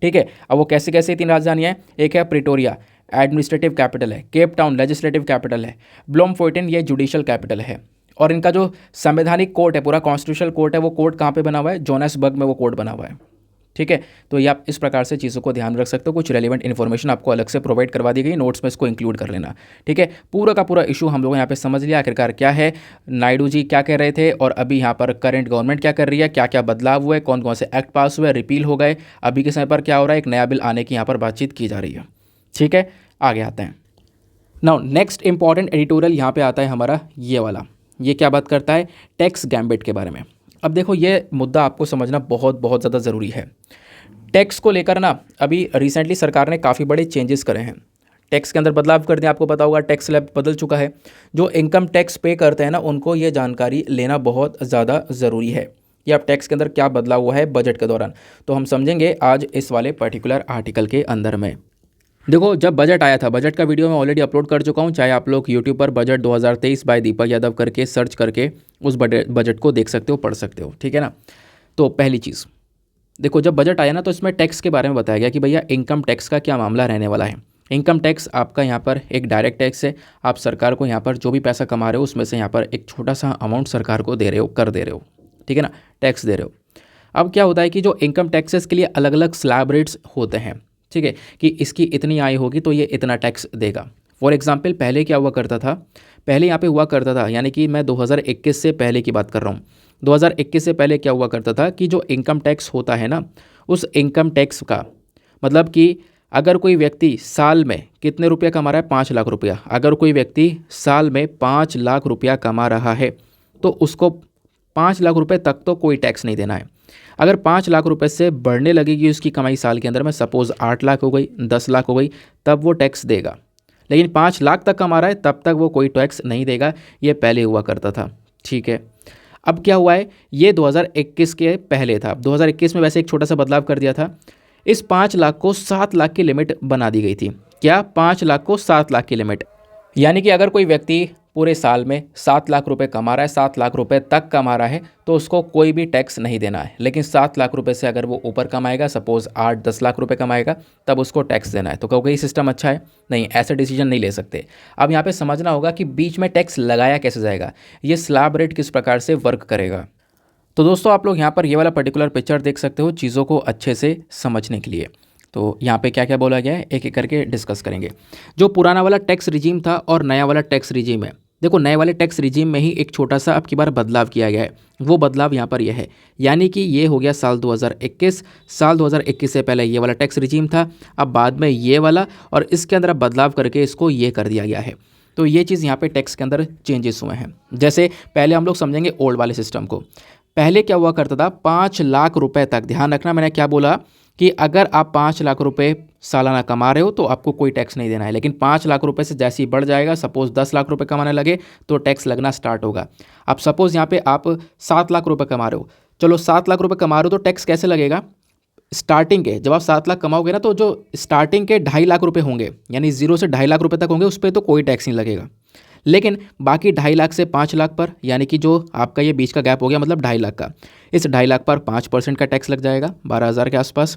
ठीक है। अब वो कैसे कैसे 3 राजधानियाँ हैं? एक है प्रिटोरिया, एडमिनिस्ट्रेटिव कैपिटल है, केप टाउन लेजिस्लेटिव कैपिटल है, ब्लोमफोर्टेन ये जुडिशल कैपिटल है। और इनका जो संवैधानिक कोर्ट है, पूरा कॉन्स्टिट्यूशनल कोर्ट है, वो कोर्ट कहाँ पे बना हुआ है? जोहान्सबर्ग में वो कोर्ट बना हुआ है, ठीक है। तो ये आप इस प्रकार से चीज़ों को ध्यान रख सकते हो। कुछ रेलिवेंट इन्फॉर्मेशन आपको अलग से प्रोवाइड करवा दी गई, नोट्स में इसको इंक्लूड कर लेना, ठीक है। पूरा का पूरा इशू हम लोग यहाँ पे समझ लिया आखिरकार क्या है, नायडू जी क्या कह रहे थे और अभी यहाँ पर करंट गवर्नमेंट क्या कर रही है, क्या क्या बदलाव हुए, कौन कौन से एक्ट पास हुए, रिपील हो गए, अभी के समय पर क्या हो रहा है, एक नया बिल आने की यहाँ पर बातचीत की जा रही है, ठीक है। आगे आते हैं। नाउ नेक्स्ट इंपॉर्टेंट एडिटोरियल यहाँ पे आता है हमारा ये वाला। ये क्या बात करता है? टैक्स गैम्बिट के बारे में। अब देखो ये मुद्दा आपको समझना बहुत बहुत ज़्यादा ज़रूरी है। टैक्स को लेकर ना अभी रिसेंटली सरकार ने काफ़ी बड़े चेंजेस करे हैं, टैक्स के अंदर बदलाव कर दिया। आपको पता होगा टैक्स स्लैब बदल चुका है। जो इनकम टैक्स पे करते हैं ना, उनको ये जानकारी लेना बहुत ज़्यादा ज़रूरी है कि आप टैक्स के अंदर क्या बदलाव हुआ है बजट के दौरान। तो हम समझेंगे आज इस वाले पर्टिकुलर आर्टिकल के अंदर में। देखो जब बजट आया था, बजट का वीडियो मैं ऑलरेडी अपलोड कर चुका हूँ, चाहे आप लोग यूट्यूब पर बजट 2023 बाय दीपक यादव करके सर्च करके उस बजट को देख सकते हो, पढ़ सकते हो, ठीक है ना। तो पहली चीज़ देखो, जब बजट आया ना तो इसमें टैक्स के बारे में बताया गया कि भैया इनकम टैक्स का क्या मामला रहने वाला है। इनकम टैक्स आपका यहाँ पर एक डायरेक्ट टैक्स है। आप सरकार को यहाँ पर जो भी पैसा कमा रहे हो उसमें से यहाँ पर एक छोटा सा अमाउंट सरकार को दे रहे हो, कर दे रहे हो, ठीक है ना, टैक्स दे रहे हो। अब क्या होता है कि जो इनकम टैक्सेस के लिए अलग अलग स्लैब रेट्स होते हैं, ठीक है, कि इसकी इतनी आय होगी तो ये इतना टैक्स देगा। फॉर एग्जाम्पल पहले क्या हुआ करता था, पहले यहाँ पे हुआ करता था, यानी कि मैं 2021 से पहले की बात कर रहा हूँ। 2021 से पहले क्या हुआ करता था कि जो इनकम टैक्स होता है ना, उस इनकम टैक्स का मतलब कि अगर कोई व्यक्ति साल में कितने रुपया कमा रहा है, 5 लाख रुपया, अगर कोई व्यक्ति साल में 5 लाख रुपया कमा रहा है तो उसको 5 लाख रुपये तक तो कोई टैक्स नहीं देना है। अगर 5 लाख रुपए से बढ़ने लगेगी उसकी कमाई साल के अंदर में, सपोज 8 लाख हो गई, 10 लाख हो गई, तब वो टैक्स देगा। लेकिन 5 लाख तक कमा रहा है तब तक वो कोई टैक्स नहीं देगा। ये पहले हुआ करता था, ठीक है। अब क्या हुआ है, ये 2021 के पहले था। 2021 में वैसे एक छोटा सा बदलाव कर दिया था, इस 5 लाख को 7 लाख की लिमिट बना दी गई थी। क्या, 5 लाख को 7 लाख की लिमिट, यानी कि अगर कोई व्यक्ति पूरे साल में 7 लाख रुपए कमा रहा है, 7 लाख रुपए तक कमा रहा है, तो उसको कोई भी टैक्स नहीं देना है। लेकिन 7 लाख रुपए से अगर वो ऊपर कमाएगा, सपोज 8-10 लाख रुपए कमाएगा, तब उसको टैक्स देना है। तो कहोगे ये सिस्टम अच्छा है? नहीं, ऐसे डिसीजन नहीं ले सकते। अब यहाँ पे समझना होगा कि बीच में टैक्स लगाया कैसे जाएगा, ये स्लैब रेट किस प्रकार से वर्क करेगा। तो दोस्तों आप लोग यहाँ पर ये वाला पर्टिकुलर पिक्चर देख सकते हो चीज़ों को अच्छे से समझने के लिए। तो यहाँ पे क्या क्या बोला गया है एक एक करके डिस्कस करेंगे। जो पुराना वाला टैक्स रिजीम था और नया वाला टैक्स रिजीम है, देखो नए वाले टैक्स रिजीम में ही एक छोटा सा अब की बार बदलाव किया गया है। वो बदलाव यहाँ पर यह है, यानी कि ये हो गया साल 2021। साल 2021 से पहले ये वाला टैक्स रिजीम था, अब बाद में ये वाला, और इसके अंदर अब बदलाव करके इसको ये कर दिया गया है। तो ये चीज़ यहाँ पे टैक्स के अंदर चेंजेस हुए हैं। जैसे पहले हम लोग समझेंगे ओल्ड वाले सिस्टम को। पहले क्या हुआ करता था, 5 लाख रुपए तक, ध्यान रखना मैंने क्या बोला कि अगर आप 5 लाख रुपए सालाना कमा रहे हो तो आपको कोई टैक्स नहीं देना है। लेकिन 5 लाख रुपए से जैसे ही बढ़ जाएगा, सपोज 10 लाख रुपए कमाने लगे तो टैक्स लगना स्टार्ट होगा। अब सपोज यहाँ पे आप 7 लाख रुपए कमा रहे हो, चलो 7 लाख रुपए कमा रहे हो तो टैक्स कैसे लगेगा, स्टार्टिंग के जब आप 7 लाख कमाओगे ना, तो जो स्टार्टिंग के 2.5 लाख रुपए होंगे, यानी 0 से 2.5 लाख रुपए तक होंगे, उस पर तो कोई टैक्स नहीं लगेगा। लेकिन बाकी 2.5 लाख से 5 लाख पर, यानी कि जो आपका ये बीच का गैप हो गया, मतलब 2.5 लाख का, इस 2.5 लाख पर 5% का टैक्स लग जाएगा, 12,000 के आसपास।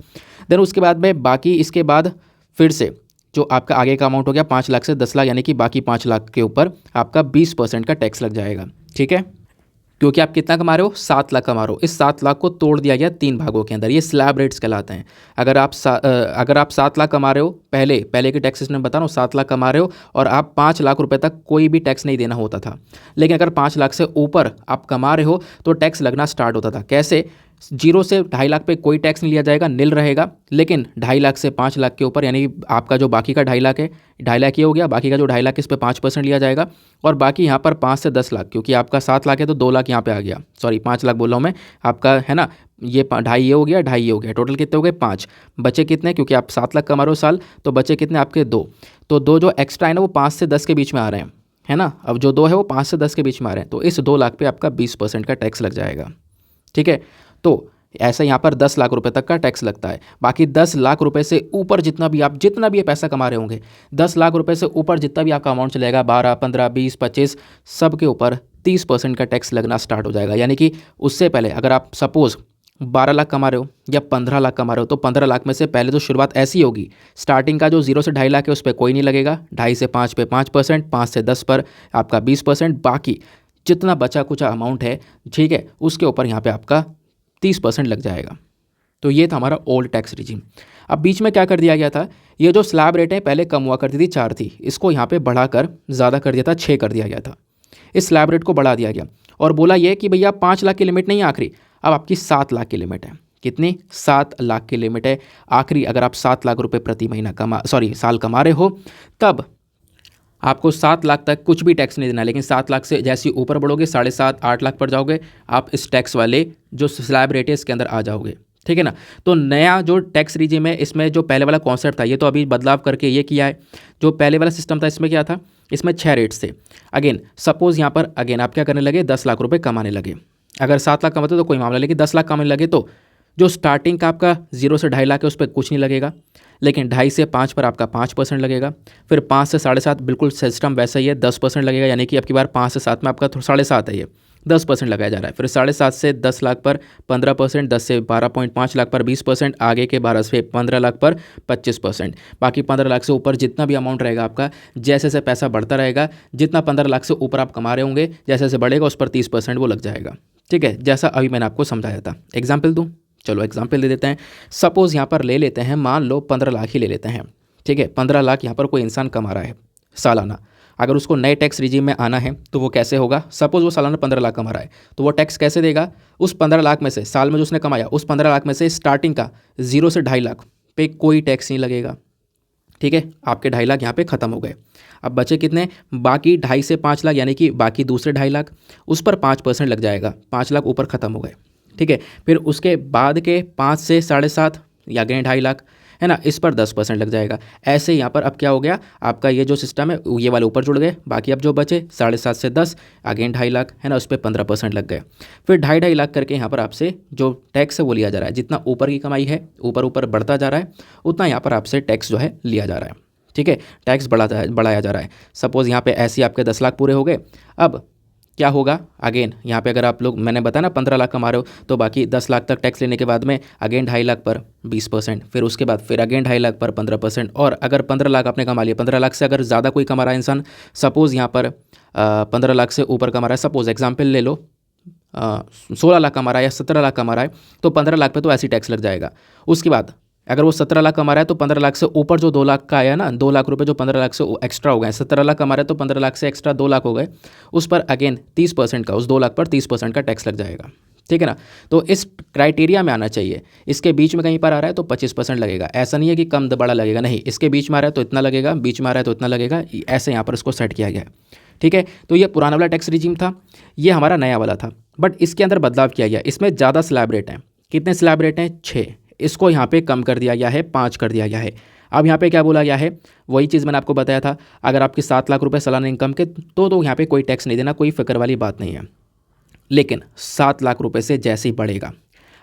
देन उसके बाद में बाकी, इसके बाद फिर से जो आपका आगे का अमाउंट हो गया 5 लाख से 10 लाख, यानी कि बाकी 5 लाख के ऊपर आपका 20% का टैक्स लग जाएगा। ठीक है, क्योंकि आप कितना कमा रहे हो, 7 लाख कमा रहे हो। इस 7 लाख को तोड़ दिया गया 3 भागों के अंदर, ये स्लैब रेट्स कहलाते हैं। अगर आप 7 लाख कमा रहे हो, पहले के टैक्सेस में बता रहा हूँ, 7 लाख कमा रहे हो और आप 5 लाख रुपए तक कोई भी टैक्स नहीं देना होता था। लेकिन अगर 5 लाख से ऊपर आप कमा रहे हो तो टैक्स लगना स्टार्ट होता था। कैसे, 0 से 2.5 लाख पे कोई टैक्स नहीं लिया जाएगा, नील रहेगा। लेकिन 2.5 लाख से 5 लाख के ऊपर, यानी आपका जो बाकी का 2.5 लाख है, 2.5 लाख ये हो गया, बाकी का जो 2.5 लाख इस पे 5% लिया जाएगा। और बाकी यहाँ पर 5 से 10 लाख, क्योंकि आपका 7 लाख है तो 2 लाख यहाँ पे आ गया, सॉरी 5 लाख बोल रहा हूँ मैं, आपका है ना, ये 2.5 ये हो गया, 2.5 ये हो गया, टोटल कितने हो गए 5। बचे कितने, क्योंकि आप 7 लाख कमा रहे हो साल, तो बचे कितने आपके 2। तो 2 जो एक्स्ट्रा है ना वो 5 से 10 के बीच में आ रहे हैं, है ना। अब जो 2 है वो 5 से 10 के बीच में आ रहे हैं, तो इस 2 लाख पे आपका 20% का टैक्स लग जाएगा। ठीक है, तो ऐसा यहाँ पर 10 लाख रुपए तक का टैक्स लगता है। बाकी 10 लाख रुपए से ऊपर जितना भी ये पैसा कमा रहे होंगे, 10 लाख रुपए से ऊपर जितना भी आपका अमाउंट चलेगा, 12, 15, 20, 25, सब के ऊपर 30% का टैक्स लगना स्टार्ट हो जाएगा। यानी कि उससे पहले अगर आप सपोज़ 12 लाख कमा रहे हो या 15 लाख कमा रहे हो, तो 15 लाख में से पहले तो शुरुआत ऐसी होगी, स्टार्टिंग का जो 0 से 2.5 लाख है उस पर कोई नहीं लगेगा, 2.5 से 5 पे 5%, 5 से 10 पर आपका 20%, बाकी जितना बचा कुचा अमाउंट है, ठीक है, उसके ऊपर यहाँ पे आपका 30% लग जाएगा। तो ये था हमारा ओल्ड टैक्स रिजीम। अब बीच में क्या कर दिया गया था, ये जो स्लैब रेट है पहले कम हुआ करती थी, 4 थी, इसको यहाँ पे बढ़ाकर ज़्यादा कर दिया था, 6 कर दिया गया था। इस स्लैब रेट को बढ़ा दिया गया और बोला ये कि भैया 5 लाख की लिमिट नहीं आखिरी, अब आपकी 7 लाख की लिमिट है। कितनी, 7 लाख की लिमिट है आखिरी। अगर आप 7 लाख रुपए प्रति महीना साल कमा रहे हो, तब आपको 7 लाख तक कुछ भी टैक्स नहीं देना। लेकिन 7 लाख से जैसे ही ऊपर बढ़ोगे, 7.5 8 लाख पर जाओगे, आप इस टैक्स वाले जो स्लैब रेट है इसके अंदर आ जाओगे। ठीक है ना। तो नया जो टैक्स रिजीम है, इसमें जो पहले वाला कॉन्सेप्ट था, ये तो अभी बदलाव करके ये किया है। जो पहले वाला सिस्टम था इसमें क्या था, इसमें 6 रेट्स थे। अगेन सपोज यहाँ पर अगेन आप क्या करने लगे, 10 लाख रुपए कमाने लगे। अगर 7 लाख कमाते तो कोई मामला, लेकिन 10 लाख कमाने लगे तो जो स्टार्टिंग का आपका 0 से 2.5 लाख है उस पर कुछ नहीं लगेगा, लेकिन 2.5 से 5 पर आपका 5% लगेगा। फिर 5 से 7.5 बिल्कुल सिस्टम वैसा ही है, 10% लगेगा, यानी कि अब की बार 5 से 7 में आपका 7.5 है, ये 10% लगाया जा रहा है। फिर 7.5 से 10 लाख पर 15%, 10 से 12.5 लाख पर 20%, आगे के 12 से 15 लाख पर 25%। बाकी 15 लाख से ऊपर जितना भी अमाउंट रहेगा आपका, जैसे जैसे पैसा बढ़ता रहेगा, जितना 15 लाख से ऊपर आप कमा रहे होंगे, जैसे जैसे बढ़ेगा उस पर 30% वो लग जाएगा। ठीक है, जैसा अभी मैंने आपको समझाया था। एग्जाम्पल दूँ, चलो एग्जाम्पल दे देते हैं। सपोज़ यहाँ पर ले लेते हैं, मान लो 15 लाख ही ले लेते हैं। ठीक है, 15 लाख यहाँ पर कोई इंसान कमा रहा है सालाना। अगर उसको नए टैक्स रिजीम में आना है तो वो कैसे होगा, सपोज़ वो सालाना 15 लाख कमा रहा है, तो वो टैक्स कैसे देगा, उस 15 लाख में से, साल में जो उसने कमाया उस 15 लाख में से स्टार्टिंग का 0 से 2.5 लाख पे कोई टैक्स नहीं लगेगा। ठीक है, आपके 2.5 लाख यहाँ पे ख़त्म हो गए। अब बचे कितने, बाकी 2.5 से 5 लाख, यानी कि बाकी दूसरे 2.5 लाख, उस पर 5% लग जाएगा, 5 लाख ऊपर ख़त्म हो गए। ठीक है, फिर उसके बाद के 5 से 7.5 या अगेन 2.5 लाख, है ना, इस पर 10% लग जाएगा। ऐसे यहाँ पर अब क्या हो गया, आपका ये जो सिस्टम है ये वाले ऊपर जुड़ गए, बाकी अब जो बचे 7.5 से 10 अगेन 2.5 लाख, है ना, उस पर 15% लग गए। फिर 2.5 लाख करके यहाँ पर आपसे जो टैक्स है वो लिया जा रहा है। जितना ऊपर की कमाई है ऊपर ऊपर बढ़ता जा रहा है, उतना यहाँ पर आपसे टैक्स जो है लिया जा रहा है। ठीक है, टैक्स बढ़ाया जा रहा है। सपोज़ यहाँ पे ऐसे ही आपके 10 लाख पूरे हो गए। अब क्या होगा, अगेन यहाँ पे अगर आप लोग, मैंने बताया ना 15 लाख कमा रहे हो, तो बाकी 10 लाख तक टैक्स लेने के बाद में अगेन 2.5 लाख पर 20%, फिर उसके बाद फिर अगेन 2.5 लाख पर 15%। और अगर 15 लाख आपने कमा लिया, 15 लाख से अगर ज़्यादा कोई कमा रहा है इंसान, सपोज़ यहाँ पर 15 लाख से ऊपर कमा रहा है, सपोज़ एग्जाम्पल ले लो 16 लाख कमा रहा है या 17 लाख कमा रहा है, तो 15 लाख पे तो ऐसी टैक्स लग जाएगा। उसके बाद अगर वो 17 लाख कमा रहा है तो 15 लाख से ऊपर जो 2 लाख का आया ना, 2 लाख रुपए जो 15 लाख से एक्स्ट्रा हो गए, 17 लाख कमा रहा है तो 15 लाख से एक्स्ट्रा 2 लाख हो गए, उस पर अगेन 30% का, उस 2 लाख पर 30% का टैक्स लग जाएगा। ठीक है ना, तो इस क्राइटेरिया में आना चाहिए। इसके बीच में कहीं पर आ रहा है तो 25% लगेगा। ऐसा नहीं है कि कम बड़ा लगेगा, नहीं, इसके बीच में आ रहा है तो इतना लगेगा, बीच में आ रहा है तो इतना लगेगा, ऐसे यहाँ पर इसको सेट किया गया है। ठीक है, तो ये पुराना वाला टैक्स रिजीम था, ये हमारा नया वाला था, बट इसके अंदर बदलाव किया गया। इसमें ज़्यादा स्लैब रेट हैं। कितने स्लैब रेट हैं? 6। इसको यहाँ पे कम कर दिया गया है, 5 कर दिया गया है। अब यहाँ पे क्या बोला गया है, वही चीज़ मैंने आपको बताया था, अगर आपकी 7 लाख रुपए सालाना इनकम के तो यहाँ पे कोई टैक्स नहीं देना, कोई फिक्र वाली बात नहीं है। लेकिन 7 लाख रुपए से जैसे ही बढ़ेगा,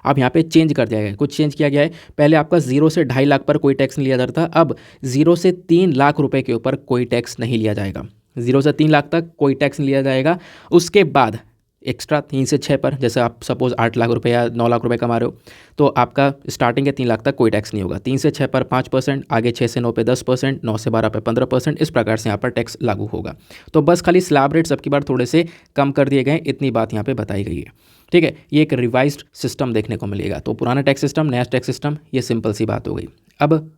अब यहाँ पे चेंज कर दिया गया है, कुछ चेंज किया गया है। पहले आपका 0 से 2.5 लाख पर कोई टैक्स नहीं लिया जाता था, अब 0 से 3 लाख रुपए के ऊपर कोई टैक्स नहीं लिया जाएगा। 0 से 3 लाख तक कोई टैक्स नहीं लिया जाएगा। उसके बाद एक्स्ट्रा 3 से 6 पर, जैसे आप सपोज़ 8 लाख रुपए या 9 लाख रुपए कमा रहे हो, तो आपका स्टार्टिंग के 3 लाख तक कोई टैक्स नहीं होगा। 3 से 6 पर 5%, आगे 6 से 9 पे 10%, 9 से 12 पे 15%, इस प्रकार से यहाँ पर टैक्स लागू होगा। तो बस खाली स्लैब रेट सबकी बार थोड़े से कम कर दिए गए, इतनी बात यहाँ पे बताई गई है। ठीक है, ये एक रिवाइज्ड सिस्टम देखने को मिलेगा। तो पुराना टैक्स सिस्टम, नया टैक्स सिस्टम, ये सिंपल सी बात हो गई। अब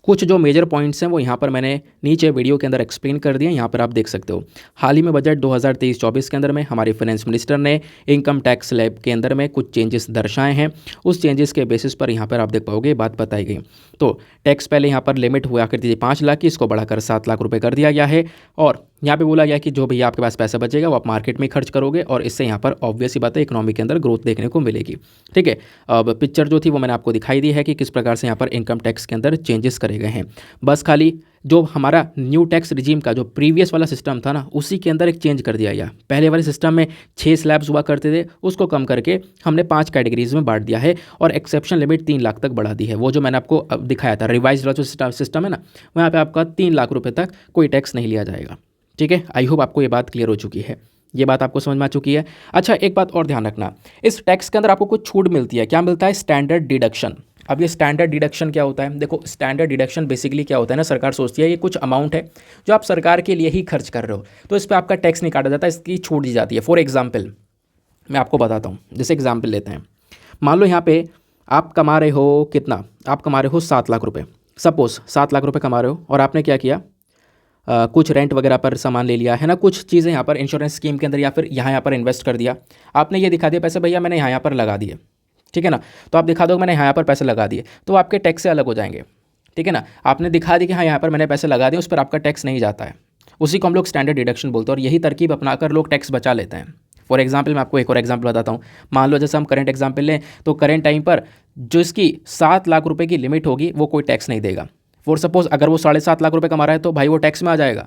कुछ जो मेजर पॉइंट्स हैं वो यहाँ पर मैंने नीचे वीडियो के अंदर एक्सप्लेन कर दिए, यहाँ पर आप देख सकते हो। हाल ही में बजट 2023-24 के अंदर में हमारे फाइनेंस मिनिस्टर ने इनकम टैक्स स्लैब के अंदर में कुछ चेंजेस दर्शाए हैं। उस चेंजेस के बेसिस पर यहाँ पर आप देख पाओगे बात बताई गई। तो टैक्स पहले यहाँ पर लिमिट हुआ करती थी 5 लाख की, इसको बढ़ाकर 7 लाख रुपये कर दिया गया है। और यहाँ पे बोला गया कि जो भैया आपके पास पैसा बचेगा वो आप मार्केट में खर्च करोगे, और इससे यहाँ पर ऑब्वियस ही बात है इकोनॉमी के अंदर ग्रोथ देखने को मिलेगी। ठीक है, अब पिक्चर जो थी वो मैंने आपको दिखाई दी है कि किस प्रकार से यहाँ पर इनकम टैक्स के अंदर चेंजेस करे गए हैं। बस खाली जो हमारा न्यू टैक्स रिजीम का जो प्रीवियस वाला सिस्टम था ना, उसी के अंदर एक चेंज कर दिया गया। पहले वाले सिस्टम में 6 स्लैब्स हुआ करते थे, उसको कम करके हमने 5 कैटेगरीज में बांट दिया है, और एक्सेप्शन लिमिट 3 लाख तक बढ़ा दी है। वो जो मैंने आपको अब दिखाया था रिवाइज जो सिस्टम है ना, वहाँ पे आपका 3 लाख रुपए तक कोई टैक्स नहीं लिया जाएगा। ठीक है, आई होप आपको ये बात क्लियर हो चुकी है, ये बात आपको समझ में आ चुकी है। अच्छा, एक बात और ध्यान रखना, इस टैक्स के अंदर आपको कुछ छूट मिलती है। क्या मिलता है? Standard deduction. अब ये स्टैंडर्ड डिडक्शन क्या होता है? देखो, स्टैंडर्ड डिडक्शन बेसिकली क्या होता है ना, सरकार सोचती है ये कुछ अमाउंट है जो आप सरकार के लिए ही खर्च कर रहे हो, तो इस पर आपका टैक्स नहीं काटा जाता, इसकी छूट दी जाती है। फॉर एग्जाम्पल मैं आपको बताता हूँ, जैसे एग्जाम्पल लेते हैं। मान लो यहाँ पे आप कमा रहे हो कितना, आप कमा रहे हो 7 लाख रुपये, सपोज 7 लाख रुपये कमा रहे हो, और आपने क्या किया, कुछ रेंट वगैरह पर सामान ले लिया है ना, कुछ चीज़ें यहाँ पर इंश्योरेंस स्कीम के अंदर या फिर यहाँ पर इन्वेस्ट कर दिया। आपने ये दिखा दिया पैसे भैया मैंने यहाँ पर लगा दिए, ठीक है ना, तो आप दिखा दो मैंने यहाँ पर पैसे लगा दिए, तो आपके टैक्स से अलग हो जाएंगे। ठीक है ना, आपने दिखा दी कि हाँ यहाँ पर मैंने पैसे लगा दिए, उस पर आपका टैक्स नहीं जाता है, उसी को हम लोग स्टैंडर्ड डिडक्शन बोलते हैं, और यही तरकीब अपनाकर लोग टैक्स बचा लेते हैं। फॉर एग्जाम्पल मैं आपको एक और एग्जाम्पल बताता हूँ। मान लो जैसे हम करंट एग्जाम्पल लें, तो करंट टाइम पर जो इसकी 7 लाख रुपये की लिमिट होगी वो कोई टैक्स नहीं देगा। फॉर सपोज अगर वो 7.5 लाख रुपये कमा रहा है तो भाई वो टैक्स में आ जाएगा।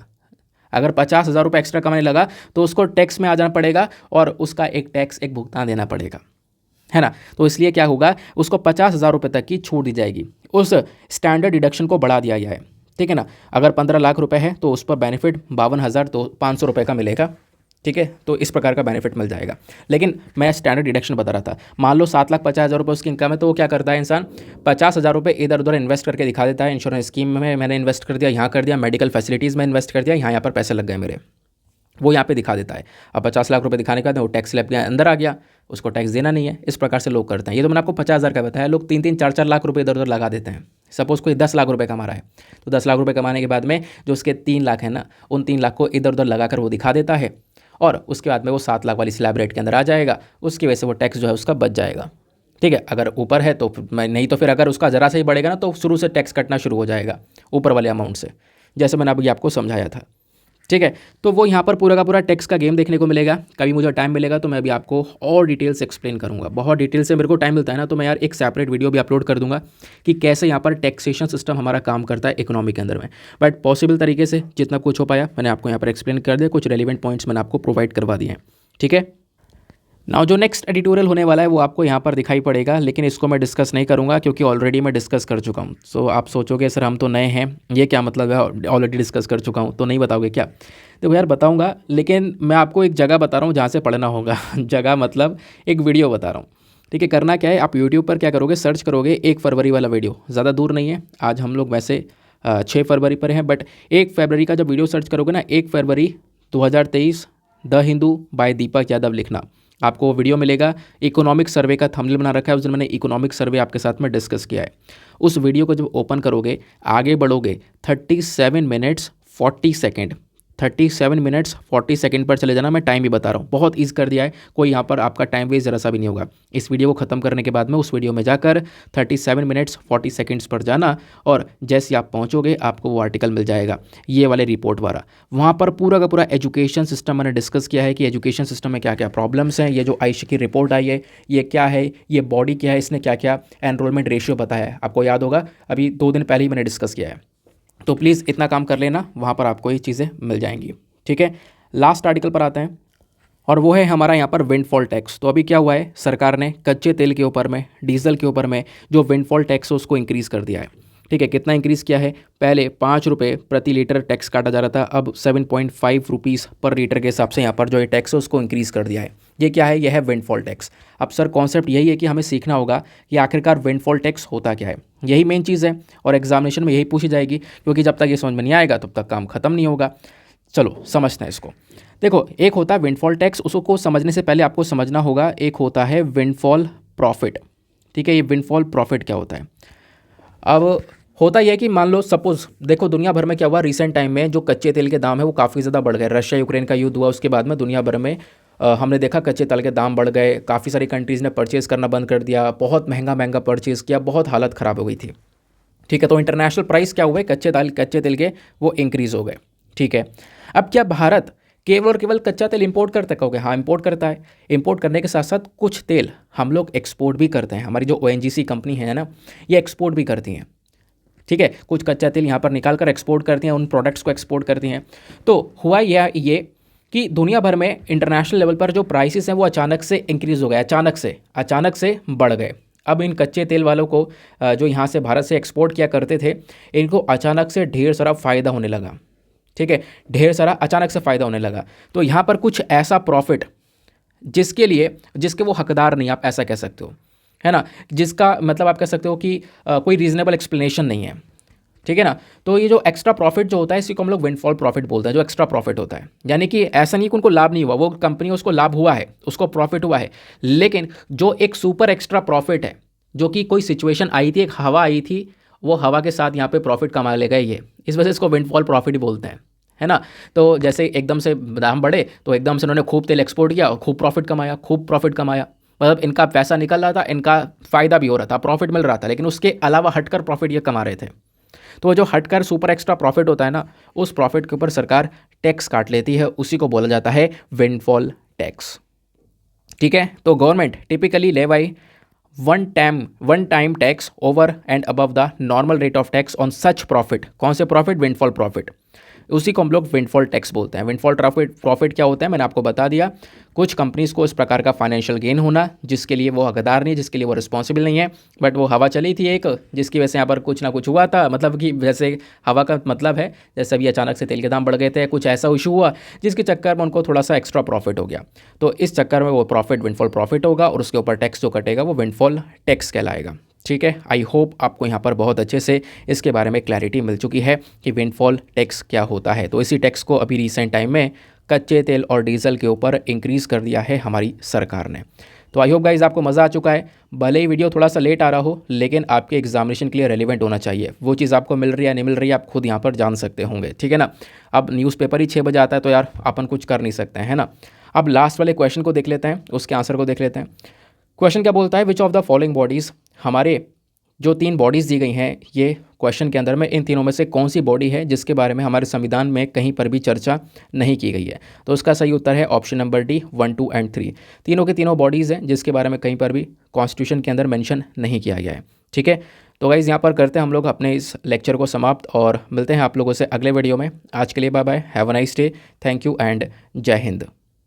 अगर 50,000 रुपये एक्स्ट्रा कमाने लगा तो उसको टैक्स में आ जाना पड़ेगा, और उसका एक भुगतान देना पड़ेगा, है ना। तो इसलिए क्या होगा, उसको 50,000 रुपये तक की छूट दी जाएगी। उस स्टैंडर्ड डिडक्शन को बढ़ा दिया गया है। ठीक है ना, अगर 15 लाख रुपए है तो उस पर बेनिफिट 52,500 रुपये का मिलेगा। ठीक है, तो इस प्रकार का बेनिफिट मिल जाएगा। लेकिन मैं स्टैंडर्ड डिडक्शन बता रहा था, मान लो 7,50,000 रुपये उसकी इनकम है, तो वो क्या करता है इंसान, 50,000 रुपये इधर उधर इन्वेस्ट करके दिखा देता है। इंश्योरेंस स्कीम में मैंने इन्वेस्ट कर दिया, यहाँ कर दिया, मेडिकल फैसिलिटीज़ में इन्वेस्ट कर दिया, यहाँ पर पैसे लग गए मेरे, वो यहाँ पे दिखा देता है। अब 50 लाख रुपए दिखाने के बाद वो टैक्स स्लैब के अंदर आ गया, उसको टैक्स देना नहीं है। इस प्रकार से लोग करते हैं। ये तो मैंने आपको 50,000 का बताया, लोग 3-3, 4-4 लाख रुपए इधर उधर लगा देते हैं। सपोज़ कोई 10 लाख रुपए कमा रहा है, तो 10 लाख रुपए कमाने के बाद में जो उसके 3 लाख है ना, उन 3 लाख को इधर उधर लगाकर वो दिखा देता है, और उसके बाद में वो 7 लाख वाली स्लैब रेट के अंदर आ जाएगा। उसकी वजह से वो टैक्स जो है उसका बच जाएगा। ठीक है, अगर ऊपर है तो नहीं, तो फिर अगर उसका ज़रा से ही बढ़ेगा ना तो शुरू से टैक्स कटना शुरू हो जाएगा ऊपर वाले अमाउंट से, जैसे मैंने अभी आपको समझाया था। ठीक है। तो वो यहाँ पर पूरा का पूरा टैक्स का गेम देखने को मिलेगा। कभी मुझे टाइम मिलेगा तो मैं अभी आपको और डिटेल से एक्सप्लेन करूँगा। बहुत डिटेल से मेरे को टाइम मिलता है ना तो मैं यार एक सेपरेट वीडियो भी अपलोड कर दूंगा कि कैसे यहाँ पर टैक्सेशन सिस्टम हमारा काम करता है इकोनॉमी के अंदर में। बट पॉसिबल तरीके से जितना कुछ हो पाया मैंने आपको यहाँ पर एक्सप्लेन कर दिया, कुछ रेलिवेंट पॉइंट्स मैंने आपको प्रोवाइड करवा दिए हैं। ठीक है। नाउ जो नेक्स्ट एडिटोरियल होने वाला है वो आपको यहाँ पर दिखाई पड़ेगा, लेकिन इसको मैं डिस्कस नहीं करूँगा क्योंकि ऑलरेडी मैं डिस्कस कर चुका हूँ। सो आप सोचोगे सर हम तो नए हैं, ये क्या मतलब है, ऑलरेडी डिस्कस कर चुका हूँ तो नहीं बताओगे क्या? तो यार बताऊँगा, लेकिन मैं आपको एक जगह बता रहा हूँ जहाँ से पढ़ना होगा जगह मतलब एक वीडियो बता रहा हूँ। ठीक है। करना क्या है, आप यूट्यूब पर क्या करोगे, सर्च करोगे 1 फरवरी वाला वीडियो, ज़्यादा दूर नहीं है। आज हम लोग वैसे 6 फरवरी पर हैं, बट 1 फरवरी का जब वीडियो सर्च करोगे ना, 1 फरवरी 2023 द हिंदू बाय दीपक यादव लिखना, आपको वो वीडियो मिलेगा। इकोनॉमिक सर्वे का थंबनेल बना रखा है, उस दिन मैंने इकोनॉमिक सर्वे आपके साथ में डिस्कस किया है। उस वीडियो को जब ओपन करोगे, आगे बढ़ोगे 37 मिनट्स 40 सेकेंड, 37 मिनट्स 40 सेकंड पर चले जाना। मैं टाइम भी बता रहा हूँ, बहुत ईजी कर दिया है, कोई यहाँ पर आपका टाइम वेस्ट ज़रा सा भी नहीं होगा। इस वीडियो को ख़त्म करने के बाद में उस वीडियो में जाकर 37 मिनट्स 40 सेकंड्स पर जाना, और जैसे आप पहुँचोगे आपको वो आर्टिकल मिल जाएगा, ये वाले रिपोर्ट वाला। वहाँ पर पूरा का पूरा एजुकेशन सिस्टम मैंने डिस्कस किया है कि एजुकेशन सिस्टम में क्या क्या प्रॉब्लम्स हैं। ये जो आईशी की रिपोर्ट आई है ये क्या है, ये बॉडी क्या है, इसने क्या क्या एनरोलमेंट रेशियो बताया है, आपको याद होगा अभी 2 दिन पहले ही मैंने डिस्कस किया है। तो प्लीज़ इतना काम कर लेना, वहाँ पर आपको ये चीज़ें मिल जाएंगी। ठीक है। लास्ट आर्टिकल पर आते हैं और वो है हमारा यहाँ पर विंडफॉल टैक्स। तो अभी क्या हुआ है, सरकार ने कच्चे तेल के ऊपर में, डीजल के ऊपर में जो विंडफॉल टैक्स है उसको इंक्रीज़ कर दिया है। ठीक है। कितना इंक्रीज़ किया है, पहले 5 रुपये प्रति लीटर टैक्स काटा जा रहा था, अब 7.5 रुपीज़ पर लीटर के हिसाब से यहाँ पर जो ये टैक्स है उसको इंक्रीज़ कर दिया है। ये क्या है, ये है विंडफॉल टैक्स। अब सर कॉन्सेप्ट यही है कि हमें सीखना होगा कि आखिरकार विंडफॉल टैक्स होता क्या है, यही मेन चीज़ है और एग्जामिनेशन में यही पूछी जाएगी, क्योंकि जब तक ये समझ में नहीं आएगा तब तक काम खत्म नहीं होगा। चलो समझते हैं इसको। देखो, एक होता है विंडफॉल टैक्स, उसको समझने से पहले आपको समझना होगा एक होता है विंडफॉल प्रॉफिट। ठीक है। ये विंडफॉल प्रॉफिट क्या होता है, अब होता यह है कि मान लो सपोज, देखो दुनिया भर में क्या हुआ, रिसेंट टाइम में जो कच्चे तेल के दाम है वो काफ़ी ज़्यादा बढ़ गए। रशिया यूक्रेन का युद्ध हुआ, उसके बाद में दुनिया भर में हमने देखा कच्चे तेल के दाम बढ़ गए, काफ़ी सारी कंट्रीज़ ने परचेज़ करना बंद कर दिया, बहुत महंगा महंगा परचेज़ किया, बहुत हालत ख़राब हो गई थी। ठीक है। तो इंटरनेशनल प्राइस क्या हुए, कच्चे तेल के वो इंक्रीज़ हो गए। ठीक है। अब क्या भारत केवल और केवल कच्चा तेल इंपोर्ट करता है, कहोगे हाँ इंपोर्ट करता है। इंपोर्ट करने के साथ साथ कुछ तेल हम लोग एक्सपोर्ट भी करते हैं, हमारी जो ONGC कंपनी है ना ये एक्सपोर्ट भी करती हैं। ठीक है। कुछ कच्चा तेल यहाँ पर निकाल कर एक्सपोर्ट करती हैं, उन प्रोडक्ट्स को एक्सपोर्ट करती हैं। तो हुआ ये कि दुनिया भर में इंटरनेशनल लेवल पर जो प्राइसेस हैं वो अचानक से इंक्रीज़ हो गए, अचानक से बढ़ गए। अब इन कच्चे तेल वालों को जो यहाँ से भारत से एक्सपोर्ट किया करते थे, इनको अचानक से ढेर सारा फ़ायदा होने लगा। ठीक है। ढेर सारा अचानक से फ़ायदा होने लगा, तो यहाँ पर कुछ ऐसा प्रॉफिट जिसके वो हकदार नहीं, आप ऐसा कह सकते हो, है ना, जिसका मतलब आप कह सकते हो कि कोई रीजनेबल एक्सप्लेनेशन नहीं है। ठीक है ना। तो ये जो एक्स्ट्रा प्रॉफिट जो होता है इसी को हम लोग विंडफॉल प्रॉफिट बोलते हैं, जो एक्स्ट्रा प्रॉफिट होता है। यानी कि ऐसा नहीं कि उनको लाभ नहीं हुआ, वो कंपनी उसको लाभ हुआ है, उसको प्रॉफिट हुआ है, लेकिन जो एक सुपर एक्स्ट्रा प्रॉफिट है, जो कि कोई सिचुएशन आई थी, एक हवा आई थी, वो हवा के साथ यहाँ पे प्रॉफिट कमा ले गए ये, इस वजह से इसको विंडफॉल प्रॉफिट ही बोलते हैं, है ना। तो जैसे एकदम से दाम बढ़े तो एकदम से उन्होंने खूब तेल एक्सपोर्ट किया और खूब प्रॉफिट कमाया, मतलब इनका पैसा निकल रहा था, इनका फ़ायदा भी हो रहा था, प्रॉफिट मिल रहा था, लेकिन उसके अलावा हटकर प्रॉफिट ये कमा रहे थे। तो जो हटकर सुपर एक्स्ट्रा प्रॉफिट होता है ना, उस प्रॉफिट के ऊपर सरकार टैक्स काट लेती है, उसी को बोला जाता है विंडफॉल टैक्स। ठीक है। तो government typically लेवाई one time tax over and above the normal rate of tax on such profit. कौन से प्रॉफिट, विंडफॉल प्रॉफिट, उसी को हम लोग विंडफॉल टैक्स बोलते हैं। विंडफॉल प्रॉफिट क्या होता है, मैंने आपको बता दिया। कुछ कंपनीज़ को इस प्रकार का फाइनेंशियल गेन होना जिसके लिए वो हकदार नहीं, जिसके लिए वो रिस्पॉन्सिबल नहीं है, बट वो हवा चली थी एक, जिसकी वजह से यहाँ पर कुछ ना कुछ हुआ था। मतलब कि वैसे हवा का मतलब है जैसे अभी अचानक से तेल के दाम बढ़ गए थे, कुछ ऐसा इशू हुआ जिसके चक्कर में उनको थोड़ा सा एक्स्ट्रा प्रॉफिट हो गया, तो इस चक्कर में वो प्रॉफिट विंडफॉल प्रॉफिट होगा और उसके ऊपर टैक्स जो कटेगा वो विंडफॉल टैक्स कहलाएगा। ठीक है। आई होप आपको यहाँ पर बहुत अच्छे से इसके बारे में क्लैरिटी मिल चुकी है कि विंडफॉल टैक्स क्या होता है। तो इसी टैक्स को अभी रिसेंट टाइम में कच्चे तेल और डीजल के ऊपर इंक्रीज़ कर दिया है हमारी सरकार ने। तो आई होप गाइज आपको मज़ा आ चुका है। भले ही वीडियो थोड़ा सा लेट आ रहा हो, लेकिन आपके एग्जामिनेशन के लिए रेलिवेंट होना चाहिए। वो चीज़ आपको मिल रही है या नहीं मिल रही है आप खुद यहाँ पर जान सकते होंगे। ठीक है ना। अब न्यूज़पेपर ही 6 बजे आता है तो यार अपन कुछ कर नहीं सकते हैं, है ना। अब लास्ट वाले क्वेश्चन को देख लेते हैं, उसके आंसर को देख लेते हैं। क्वेश्चन क्या बोलता है, which of the following bodies, हमारे जो 3 बॉडीज़ दी गई हैं ये क्वेश्चन के अंदर में इन तीनों में से कौन सी बॉडी है जिसके बारे में हमारे संविधान में कहीं पर भी चर्चा नहीं की गई है। तो उसका सही उत्तर है ऑप्शन नंबर डी 1, 2 एंड 3। तीनों के तीनों बॉडीज़ हैं जिसके बारे में कहीं पर भी कॉन्स्टिट्यूशन के अंदर मेंशन नहीं किया गया है। ठीक है, तो गाइज़ यहाँ पर करते हैं हम लोग अपने इस लेक्चर को समाप्त और मिलते हैं आप लोगों से अगले वीडियो में। आज के लिए bye bye, have a nice day, thank you and जय हिंद।